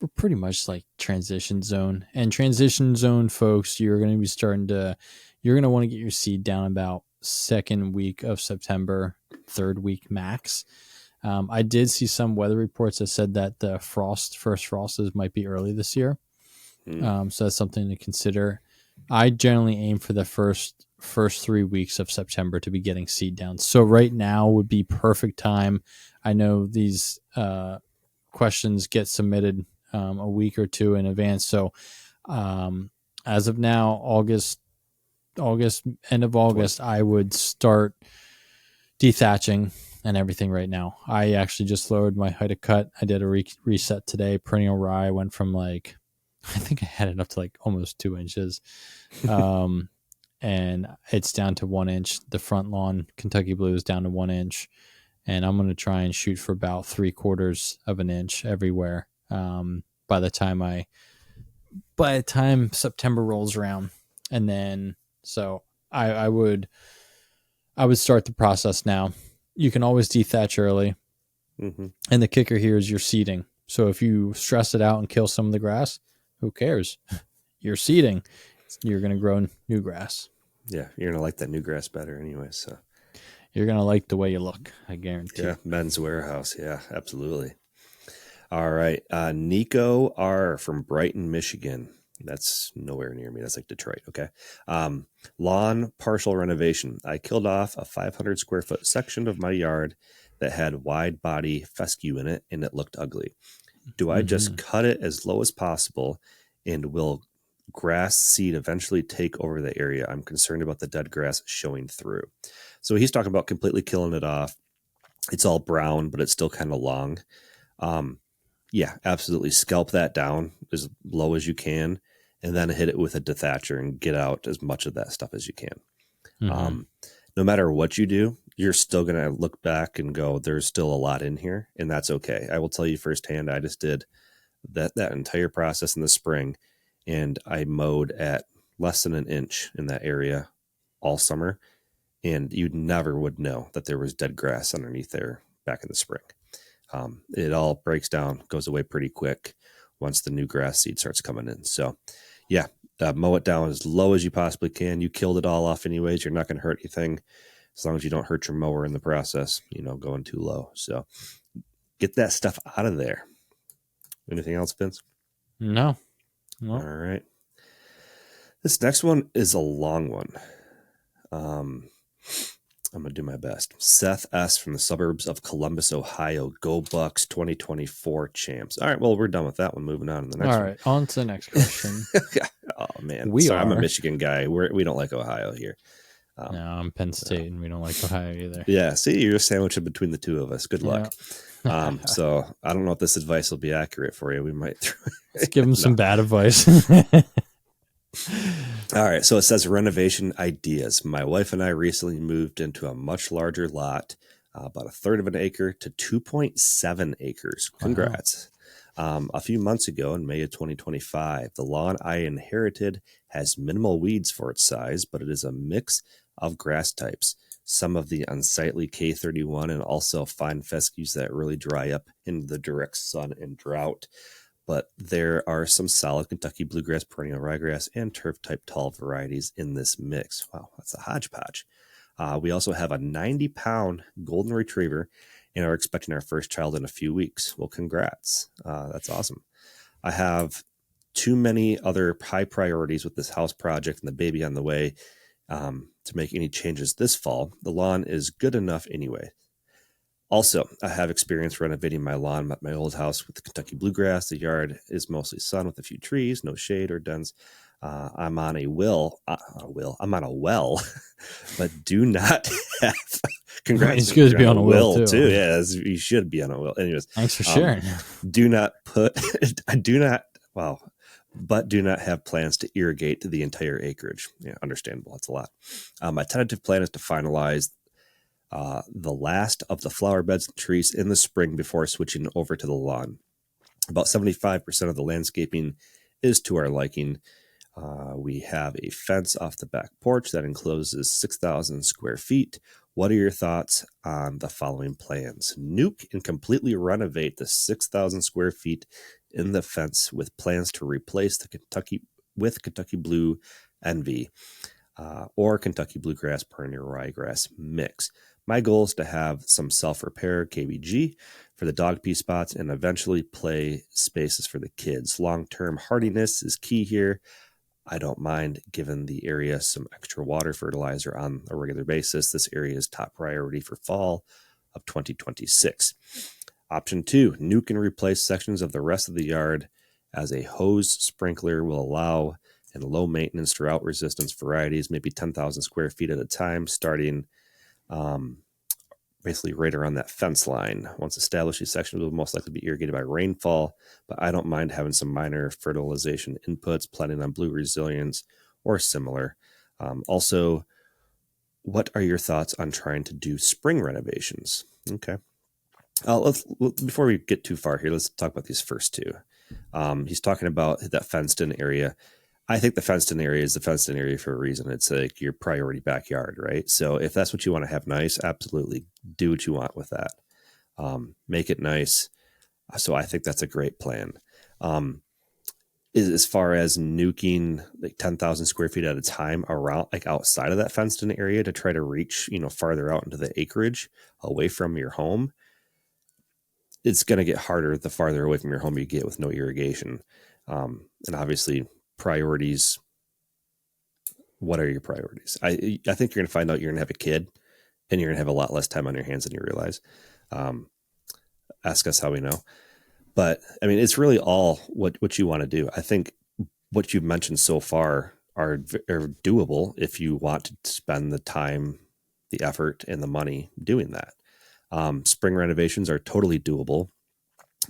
we're pretty much like transition zone, and transition zone folks, you're going to want to get your seed down about second week of September, third week max. I did see some weather reports that said that the first frosts might be early this year. So that's something to consider. I generally aim for the first 3 weeks of September to be getting seed down. So right now would be perfect time. I know these questions get submitted a week or two in advance. So as of now, end of August, I would start dethatching and everything right now. I actually just lowered my height of cut. I did a reset today. Perennial rye went from like, I think I had it up to like almost 2 inches. And it's down to 1 inch. The front lawn Kentucky Blue is down to 1 inch. And I'm going to try and shoot for about 3/4 of an inch everywhere. By the time September rolls around. And then, so I would start the process now. You can always dethatch early. Mm-hmm. And the kicker here is your seeding. So if you stress it out and kill some of the grass, who cares? You're seeding. You're going to grow new grass. Yeah, you're going to like that new grass better anyway. So you're going to like the way you look, I guarantee. Yeah, Men's Warehouse. Yeah, absolutely. All right. Nico R. from Brighton, Michigan. That's nowhere near me. That's like Detroit. Okay. Lawn partial renovation. I killed off a 500 square foot section of my yard that had wide body fescue in it, and it looked ugly. Do I just cut it as low as possible, and will grass seed eventually take over the area? I'm concerned about the dead grass showing through. So he's talking about completely killing it off. It's all brown, but it's still kind of long. Yeah, absolutely. Scalp that down as low as you can, and then hit it with a dethatcher and get out as much of that stuff as you can. No matter what you do, you're still going to look back and go, there's still a lot in here, and that's okay. I will tell you firsthand, I just did that entire process in the spring, and I mowed at less than an inch in that area all summer, and you never would know that there was dead grass underneath there back in the spring. It all breaks down, goes away pretty quick once the new grass seed starts coming in. So yeah, mow it down as low as you possibly can. You killed it all off anyways. You're not going to hurt anything as long as you don't hurt your mower in the process, going too low. So get that stuff out of there. Anything else, Vince? No. All right. This next one is a long one. I'm going to do my best. Seth S. from the suburbs of Columbus, Ohio. Go Bucks 2024 champs. All right, well, we're done with that one. Moving on to the next one. All right, on to the next question. Oh, man. Sorry, I'm a Michigan guy. We don't like Ohio here. No, I'm Penn State, and we don't like Ohio either. Yeah, see, you're sandwiching between the two of us. Good luck. Yeah. So I don't know if this advice will be accurate for you. We might Let's give them some bad advice. All right. So it says renovation ideas. My wife and I recently moved into a much larger lot, about 1/3 of an acre to 2.7 acres. Congrats. Wow. A few months ago in May of 2025, the lawn I inherited has minimal weeds for its size, but it is a mix of grass types. Some of the unsightly K31 and also fine fescues that really dry up in the direct sun and drought. But there are some solid Kentucky bluegrass, perennial ryegrass, and turf-type tall varieties in this mix. Wow, that's a hodgepodge. We also have a 90-pound golden retriever and are expecting our first child in a few weeks. Well, congrats. That's awesome. I have too many other high priorities with this house project and the baby on the way to make any changes this fall. The lawn is good enough anyway. Also, I have experience renovating my lawn at my old house with the Kentucky bluegrass. The yard is mostly sun with a few trees, no shade or dens. I'm on a well, but do not have. Congrats! It's good to be on a well too. Yeah, you should be on a well. Anyways, thanks for sharing. Do not have plans to irrigate the entire acreage. Yeah, understandable. That's a lot. My tentative plan is to finalize the last of the flower beds and trees in the spring before switching over to the lawn. About 75% of the landscaping is to our liking. We have a fence off the back porch that encloses 6,000 square feet. What are your thoughts on the following plans? Nuke and completely renovate the 6,000 square feet in the fence with plans to replace the Kentucky Blue Envy or Kentucky Bluegrass perennial ryegrass mix. My goal is to have some self-repair KBG for the dog pee spots and eventually play spaces for the kids. Long-term hardiness is key here. I don't mind giving the area some extra water fertilizer on a regular basis. This area is top priority for fall of 2026. Option 2, nuke and replace sections of the rest of the yard as a hose sprinkler will allow, and low maintenance drought resistance varieties, maybe 10,000 square feet at a time, starting basically right around that fence line. Once established, these sections will most likely be irrigated by rainfall, but I don't mind having some minor fertilization inputs, planning on blue resilience or similar. Also, what are your thoughts on trying to do spring renovations? Okay. Before we get too far here, let's talk about these first two. He's talking about that fenced-in area. I think the fenced-in area is the fenced-in area for a reason. It's like your priority backyard, right? So if that's what you want to have nice, absolutely do what you want with that. Make it nice. So I think that's a great plan. As far as nuking like 10,000 square feet at a time around, like outside of that fenced-in area to try to reach, farther out into the acreage away from your home, it's going to get harder the farther away from your home you get with no irrigation. And obviously priorities. What are your priorities? I think you're going to find out you're going to have a kid and you're going to have a lot less time on your hands than you realize. Ask us how we know. But I mean, it's really all what you want to do. I think what you've mentioned so far are doable if you want to spend the time, the effort, and the money doing that. Spring renovations are totally doable.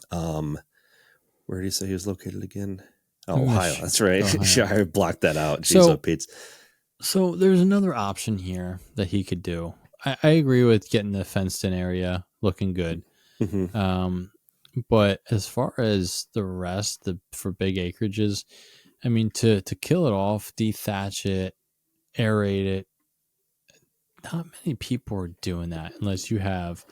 Where did he say he was located again? Oh, Ohio. That's right. Ohio. I blocked that out. Jeez, so there's another option here that he could do. I agree with getting the fenced in area looking good. Mm-hmm. But as far as the rest, for big acreages, I mean, to kill it off, dethatch it, aerate it, not many people are doing that unless you have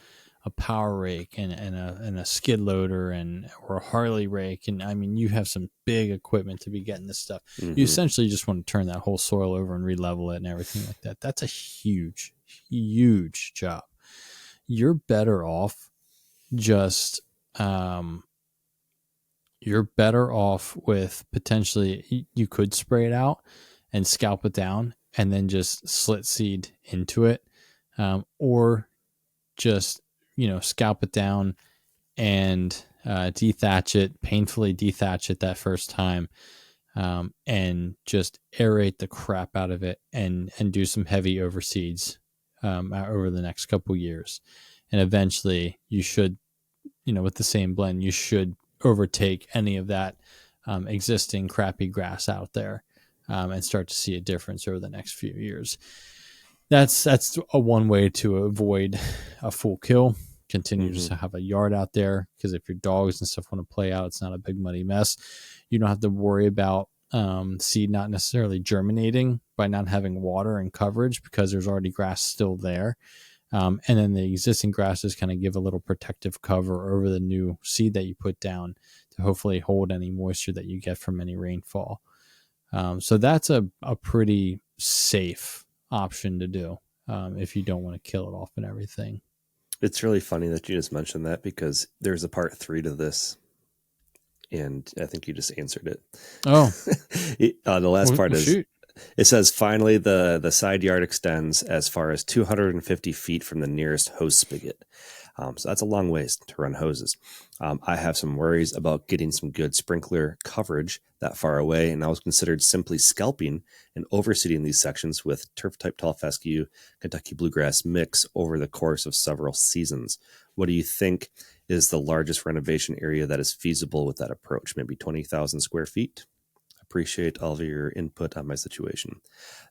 a power rake and a skid loader or a Harley rake. And I mean, you have some big equipment to be getting this stuff. Mm-hmm. You essentially just want to turn that whole soil over and re-level it and everything like that. That's a huge, huge job. You're better off you're better off with potentially, you could spray it out and scalp it down and then just slit seed into it. Or just, scalp it down and dethatch it, painfully dethatch it that first time, and just aerate the crap out of it and do some heavy overseeds over the next couple years. And eventually you should, with the same blend, you should overtake any of that existing crappy grass out there and start to see a difference over the next few years. That's a one way to avoid a full kill. Continue to have a yard out there, because if your dogs and stuff want to play out, it's not a big muddy mess. You don't have to worry about seed not necessarily germinating by not having water and coverage, because there's already grass still there. And then the existing grasses kind of give a little protective cover over the new seed that you put down to hopefully hold any moisture that you get from any rainfall. So that's a pretty safe option to do if you don't want to kill it off and everything. It's really funny that you just mentioned that, because there's a part 3 to this, and I think you just answered it. Oh, the last part is, shoot. It says, finally, the side yard extends as far as 250 feet from the nearest hose spigot. So that's a long ways to run hoses. I have some worries about getting some good sprinkler coverage that far away, and I was considered simply scalping and overseeding these sections with turf-type tall fescue, Kentucky bluegrass mix over the course of several seasons. What do you think is the largest renovation area that is feasible with that approach? Maybe 20,000 square feet? Appreciate all of your input on my situation.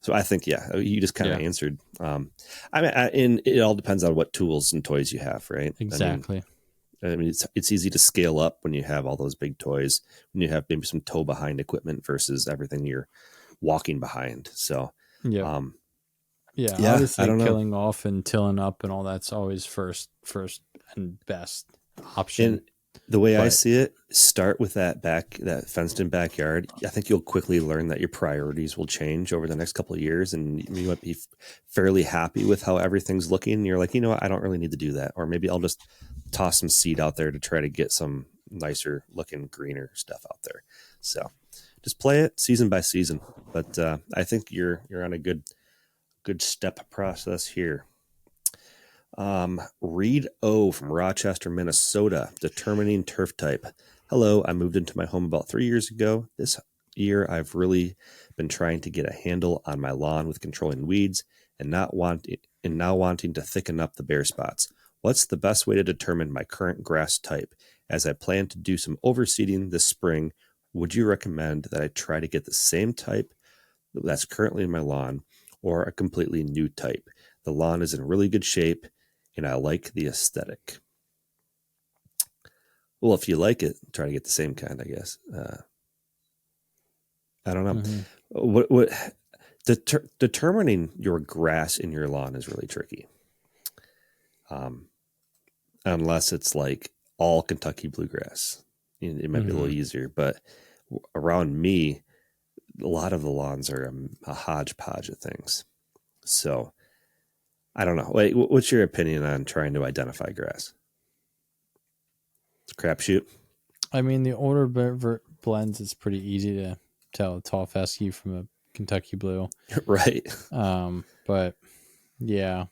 So I think, you just kind of answered. And it all depends on what tools and toys you have, right? Exactly. I mean, it's easy to scale up when you have all those big toys, when you have maybe some tow behind equipment versus everything you're walking behind. So, Yeah. Yeah, I Obviously don't know. killing off and tilling up and all that's always first and best option. And the way I But- see it, start with that fenced in backyard. I think you'll quickly learn that your priorities will change over the next couple of years, and you might be fairly happy with how everything's looking. And you're like, you know what, I don't really need to do that. Or maybe I'll just toss some seed out there to try to get some nicer looking, greener stuff out there. So just play it season by season. But I think you're on a good step process here. Reed O from Rochester, Minnesota, determining turf type. Hello, I moved into my home about 3 years ago. This year, I've really been trying to get a handle on my lawn with controlling weeds and now wanting to thicken up the bare spots. What's the best way to determine my current grass type? As I plan to do some overseeding this spring, would you recommend that I try to get the same type that's currently in my lawn or a completely new type? The lawn is in really good shape and I like the aesthetic. Well, if you like it, try to get the same kind, I guess. I don't know. What determining your grass in your lawn is really tricky. Unless it's like all Kentucky bluegrass, it might be a little easier. But around me, a lot of the lawns are a hodgepodge of things. So I don't know. Wait, what's your opinion on trying to identify grass? It's a crapshoot. I mean, the older blends, it's pretty easy to tell a tall fescue from a Kentucky blue. Right. But yeah,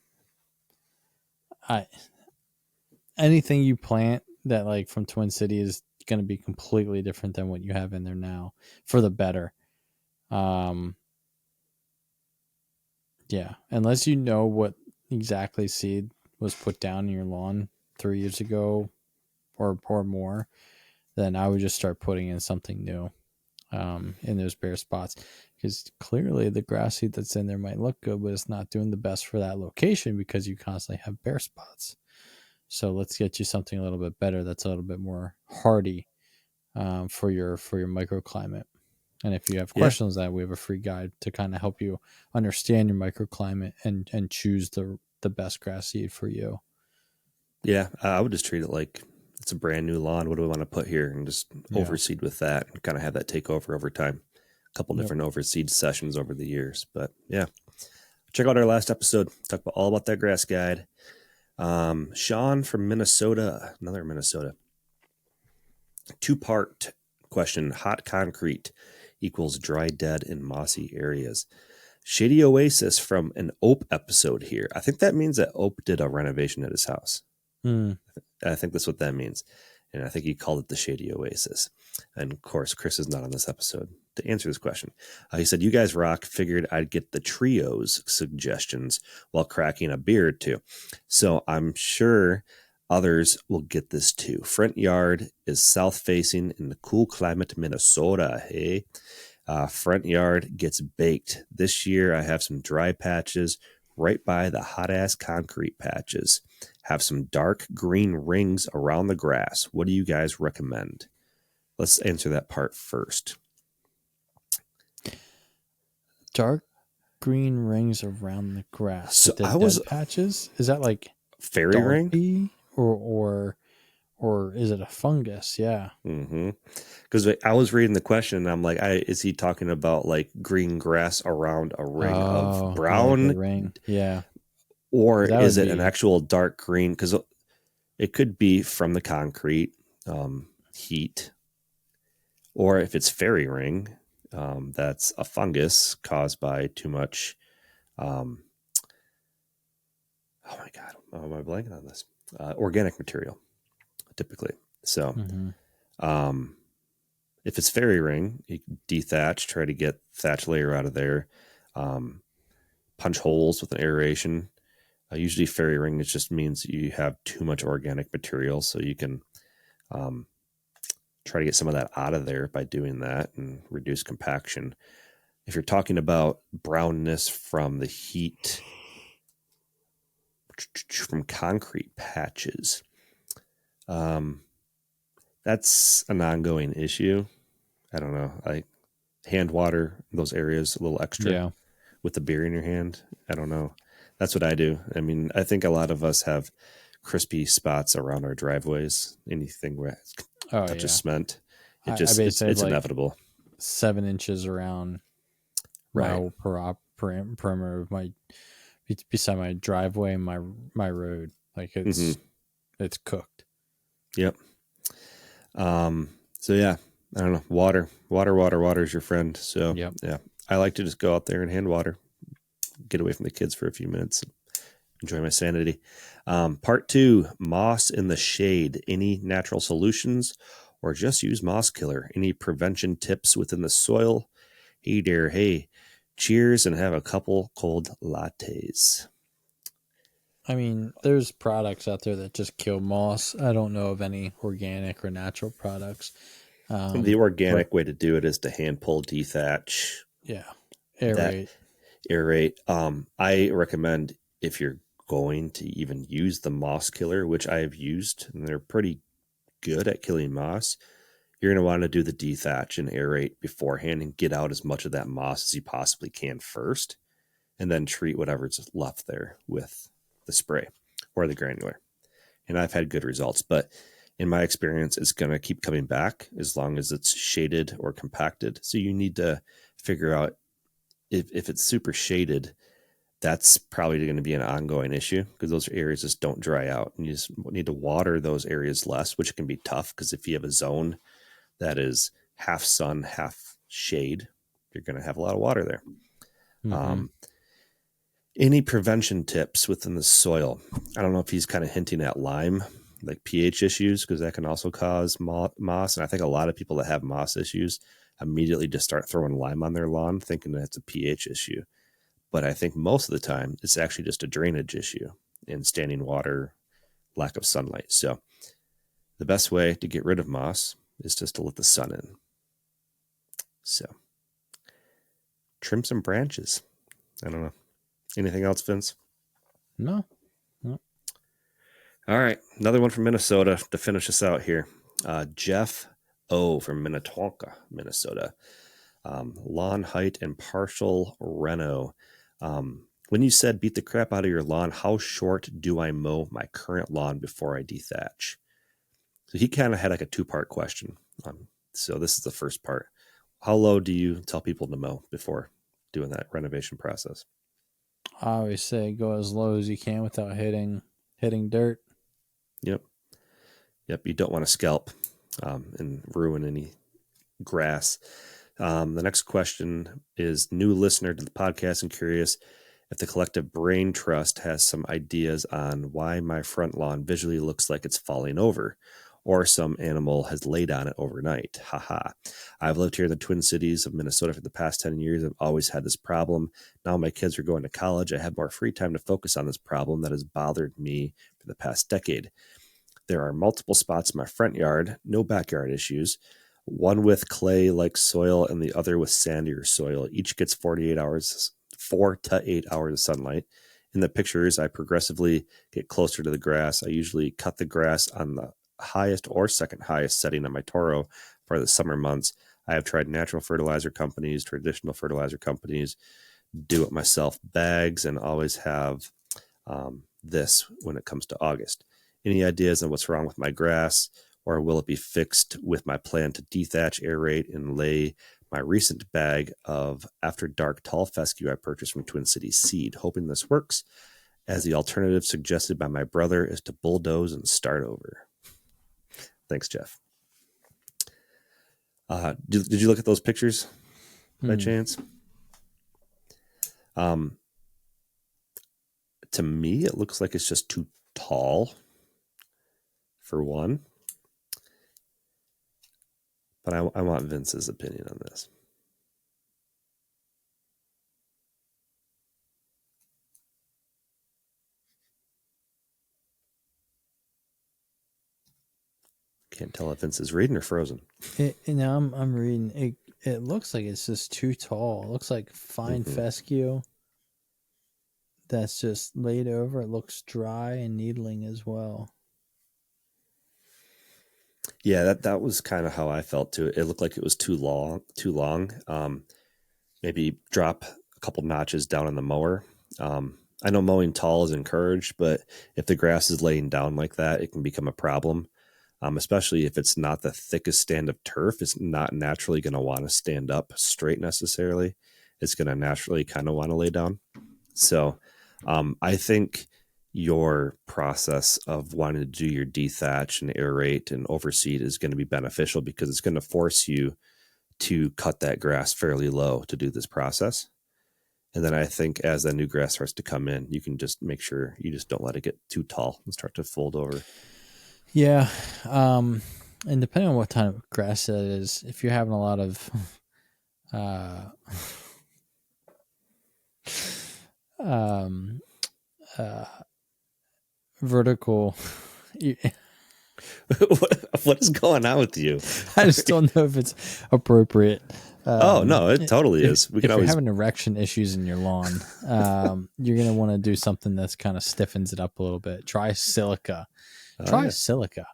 anything you plant that like from Twin City is going to be completely different than what you have in there now, for the better. Yeah, unless you know what exactly seed was put down in your lawn 3 years ago or more, then I would just start putting in something new in those bare spots, because clearly the grass seed that's in there might look good, but it's not doing the best for that location because you constantly have bare spots. So let's get you something a little bit better that's a little bit more hardy for your microclimate. And if you have questions on that, we have a free guide to kind of help you understand your microclimate and choose the best grass seed for you. Yeah, I would just treat it like it's a brand new lawn. What do we want to put here? And just overseed with that and kind of have that take over time. A couple different overseed sessions over the years. But yeah, check out our last episode. Talk all about that grass guide. Sean from Minnesota, another Minnesota. 2-part question. Hot concrete equals dry, dead, and mossy areas. Shady Oasis from an Ope episode here. I think that means that Ope did a renovation at his house. I think that's what that means. And I think he called it the Shady Oasis. And of course, Chris is not on this episode to answer this question. He said, you guys rock. Figured I'd get the trios suggestions while cracking a beer or two. So I'm sure others will get this too. Front yard is south facing in the cool climate Minnesota. Hey, front yard gets baked. This year I have some dry patches right by the hot ass concrete patches. Have some dark green rings around the grass. What do you guys recommend? Let's answer that part first. Dark green rings around the grass. So I was patches. Is that like fairy ring or is it a fungus? Yeah. Because I was reading the question and I'm like, is he talking about like green grass around a ring of brown? Like ring. Yeah. Or is it an actual dark green? Because it could be from the concrete heat. Or if it's fairy ring, that's a fungus caused by too much. Oh my God. Oh, am I blanking on this? Organic material, typically. So if it's fairy ring, you can dethatch, try to get thatch layer out of there. Punch holes with an aeration. Usually fairy ring, it just means you have too much organic material, so you can try to get some of that out of there by doing that and reduce compaction. If you're talking about brownness from the heat from concrete patches, That's an ongoing issue. I don't know. I hand water those areas a little extra Yeah. with the beer in your hand. I don't know. That's what I do. I mean, I think a lot of us have crispy spots around our driveways. Anything where it Oh touches yeah. cement, I it's basically have like inevitable. 7 inches around my Right. whole perimeter of my beside my driveway and my road. Like it's cooked. Yep. So yeah, I don't know. Water is your friend. So Yep. yeah, I like to just go out there and hand water, get away from the kids for a few minutes, enjoy my sanity. Part 2, moss in the shade. Any natural solutions or just use moss killer? Any prevention tips within the soil? Hey there. Hey, cheers and have a couple cold lattes. I mean, there's products out there that just kill moss. I don't know of any organic or natural products. The organic way to do it is to hand pull, dethatch, Yeah, that aerate. aerate. I recommend, if you're going to even use the moss killer, which I have used, and they're pretty good at killing moss, you're going to want to do the dethatch and aerate beforehand and get out as much of that moss as you possibly can first, and then treat whatever's left there with the spray or the granular. And I've had good results, but in my experience, it's going to keep coming back as long as it's shaded or compacted. So you need to figure out if it's super shaded, that's probably going to be an ongoing issue because those areas just don't dry out. And you just need to water those areas less, which can be tough because if you have a zone that is half sun, half shade, you're going to have a lot of water there. Mm-hmm. Any prevention tips within the soil? I don't know if he's kind of hinting at lime, like pH issues, because that can also cause moss. And I think a lot of people that have moss issues immediately just start throwing lime on their lawn, thinking that it's a pH issue. But I think most of the time it's actually just a drainage issue in standing water, lack of sunlight. So the best way to get rid of moss is just to let the sun in. So trim some branches. I don't know. Anything else, Vince? No. All right. Another one from Minnesota to finish us out here. Jeff O from Minnetonka, Minnesota. Lawn height and partial reno. When you said beat the crap out of your lawn, how short do I mow my current lawn before I dethatch? So he kind of had like a 2-part question. So this is the first part. How low do you tell people to mow before doing that renovation process? I always say go as low as you can without hitting dirt. Yep. You don't want to scalp and ruin any grass. The next question is new listener to the podcast and curious if the collective brain trust has some ideas on why my front lawn visually looks like it's falling over or some animal has laid on it overnight. Haha. I've lived here in the Twin Cities of Minnesota for the past 10 years. I've always had this problem. Now my kids are going to college. I have more free time to focus on this problem that has bothered me for the past decade. There are multiple spots in my front yard, no backyard issues. One with clay-like soil and the other with sandier soil. Each gets 4 to 8 hours of sunlight. In the pictures, I progressively get closer to the grass. I usually cut the grass on the highest or second highest setting on my Toro for the summer months. I have tried natural fertilizer companies, traditional fertilizer companies, do-it-myself bags, and always have this when it comes to August. Any ideas on what's wrong with my grass, or will it be fixed with my plan to dethatch, aerate, and lay my recent bag of After Dark tall fescue I purchased from Twin Cities Seed? Hoping this works, as the alternative suggested by my brother is to bulldoze and start over. Thanks, Jeff. Did you look at those pictures by chance? To me, it looks like it's just too tall, for one. But I want Vince's opinion on this. Can't tell if Vince is reading or frozen. Now I'm reading it. It looks like it's just too tall. It looks like fine fescue that's just laid over. It looks dry and needling as well. Yeah, that was kind of how I felt too. It looked like it was too long. Maybe drop a couple notches down on the mower. I know mowing tall is encouraged, but if the grass is laying down like that, it can become a problem. Especially if it's not the thickest stand of turf. It's not naturally going to want to stand up straight necessarily. It's going to naturally kind of want to lay down. So I think your process of wanting to do your dethatch and aerate and overseed is going to be beneficial because it's going to force you to cut that grass fairly low to do this process. And then I think as that new grass starts to come in, you can just make sure you just don't let it get too tall and start to fold over. Yeah. And depending on what type of grass that is, if you're having a lot of vertical what is going on with you? I just don't know if it's appropriate. No, it totally is. If you're having erection issues in your lawn, you're going to want to do something that's kind of stiffens it up a little bit. Try silica. Silica.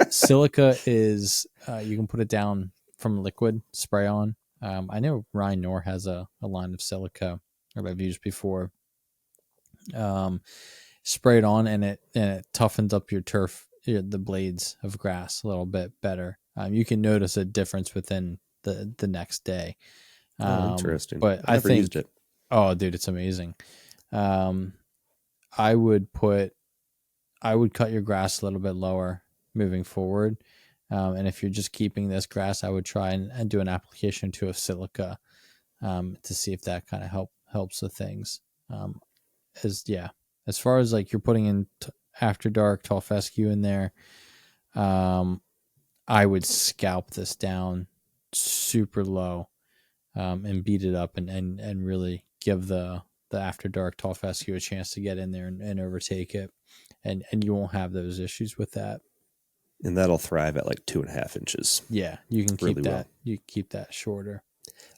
Silica is, you can put it down from liquid, spray on. I know Ryan Knorr has a line of silica that I've used before. Spray it on and it toughens up your turf, the blades of grass a little bit better. You can notice a difference within the next day. Interesting. But I think, used it. Oh, dude, it's amazing. I would cut your grass a little bit lower moving forward. And if you're just keeping this grass, I would try and do an application to a silica to see if that kind of helps with things. As far as like you're putting in after dark tall fescue in there, I would scalp this down super low and beat it up and really give the after dark tall fescue a chance to get in there and overtake it, and you won't have those issues with that. And that'll thrive at like 2.5 inches. Yeah, you can keep really that. Well. You keep that shorter.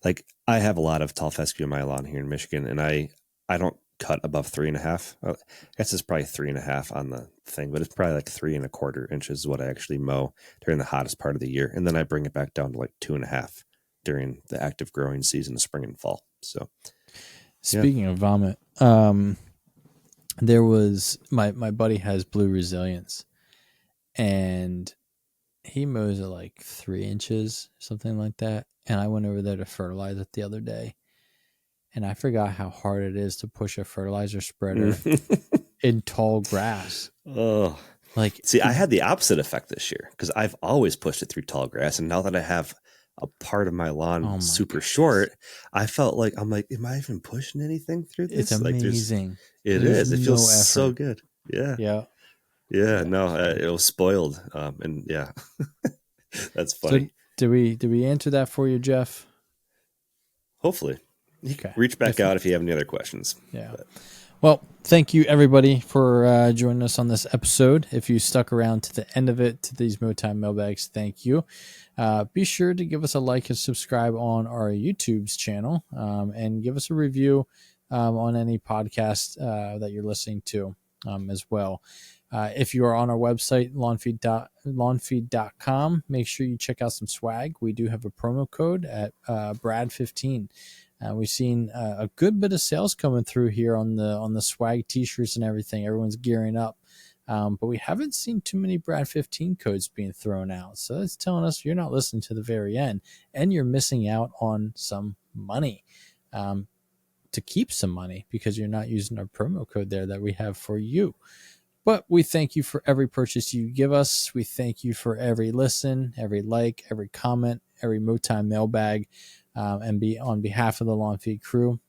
Like I have a lot of tall fescue in my lawn here in Michigan, and I don't cut above 3.5. I guess it's probably 3.5 on the thing, but it's probably like 3.25 inches is what I actually mow during the hottest part of the year, and then I bring it back down to like 2.5 during the active growing season, spring and fall. So, speaking of vomit, there was my buddy has blue resilience, and he mows at like 3 inches, something like that. And I went over there to fertilize it the other day, and I forgot how hard it is to push a fertilizer spreader in tall grass. Oh, like see, I had the opposite effect this year because I've always pushed it through tall grass, and now that I have a part of my lawn super short, I felt like I'm like, am I even pushing anything through this? It's amazing. It feels so good. Yeah. No, it was spoiled, and yeah, that's funny. So did we answer that for you, Jeff? Hopefully. Okay. Reach back out if you have any other questions. Yeah. Well, thank you everybody for joining us on this episode. If you stuck around to the end of it, to these Mowtime Mailbags, thank you. Be sure to give us a like and subscribe on our YouTube's channel, and give us a review on any podcast that you're listening to as well. If you are on our website, lawnfeed.com, make sure you check out some swag. We do have a promo code at Brad15. We've seen a good bit of sales coming through here on the swag t-shirts and everything. Everyone's gearing up. But we haven't seen too many Brad 15 codes being thrown out. So that's telling us you're not listening to the very end, and you're missing out on some money, to keep some money, because you're not using our promo code there that we have for you. But we thank you for every purchase you give us. We thank you for every listen, every like, every comment, every Mowtime mailbag. And be on behalf of the Lawn Feed crew,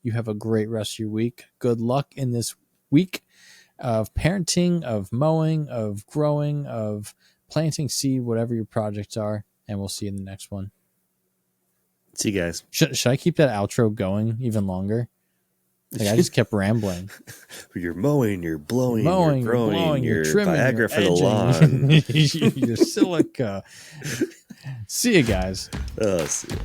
you have a great rest of your week. Good luck in this week of parenting, of mowing, of growing, of planting seed, whatever your projects are. And we'll see you in the next one. See you guys. Should I keep that outro going even longer? Like I just kept rambling. You're mowing, you're blowing, you're growing, you're trimming, Viagra you're for the lawn. Your silica. See you guys. See ya.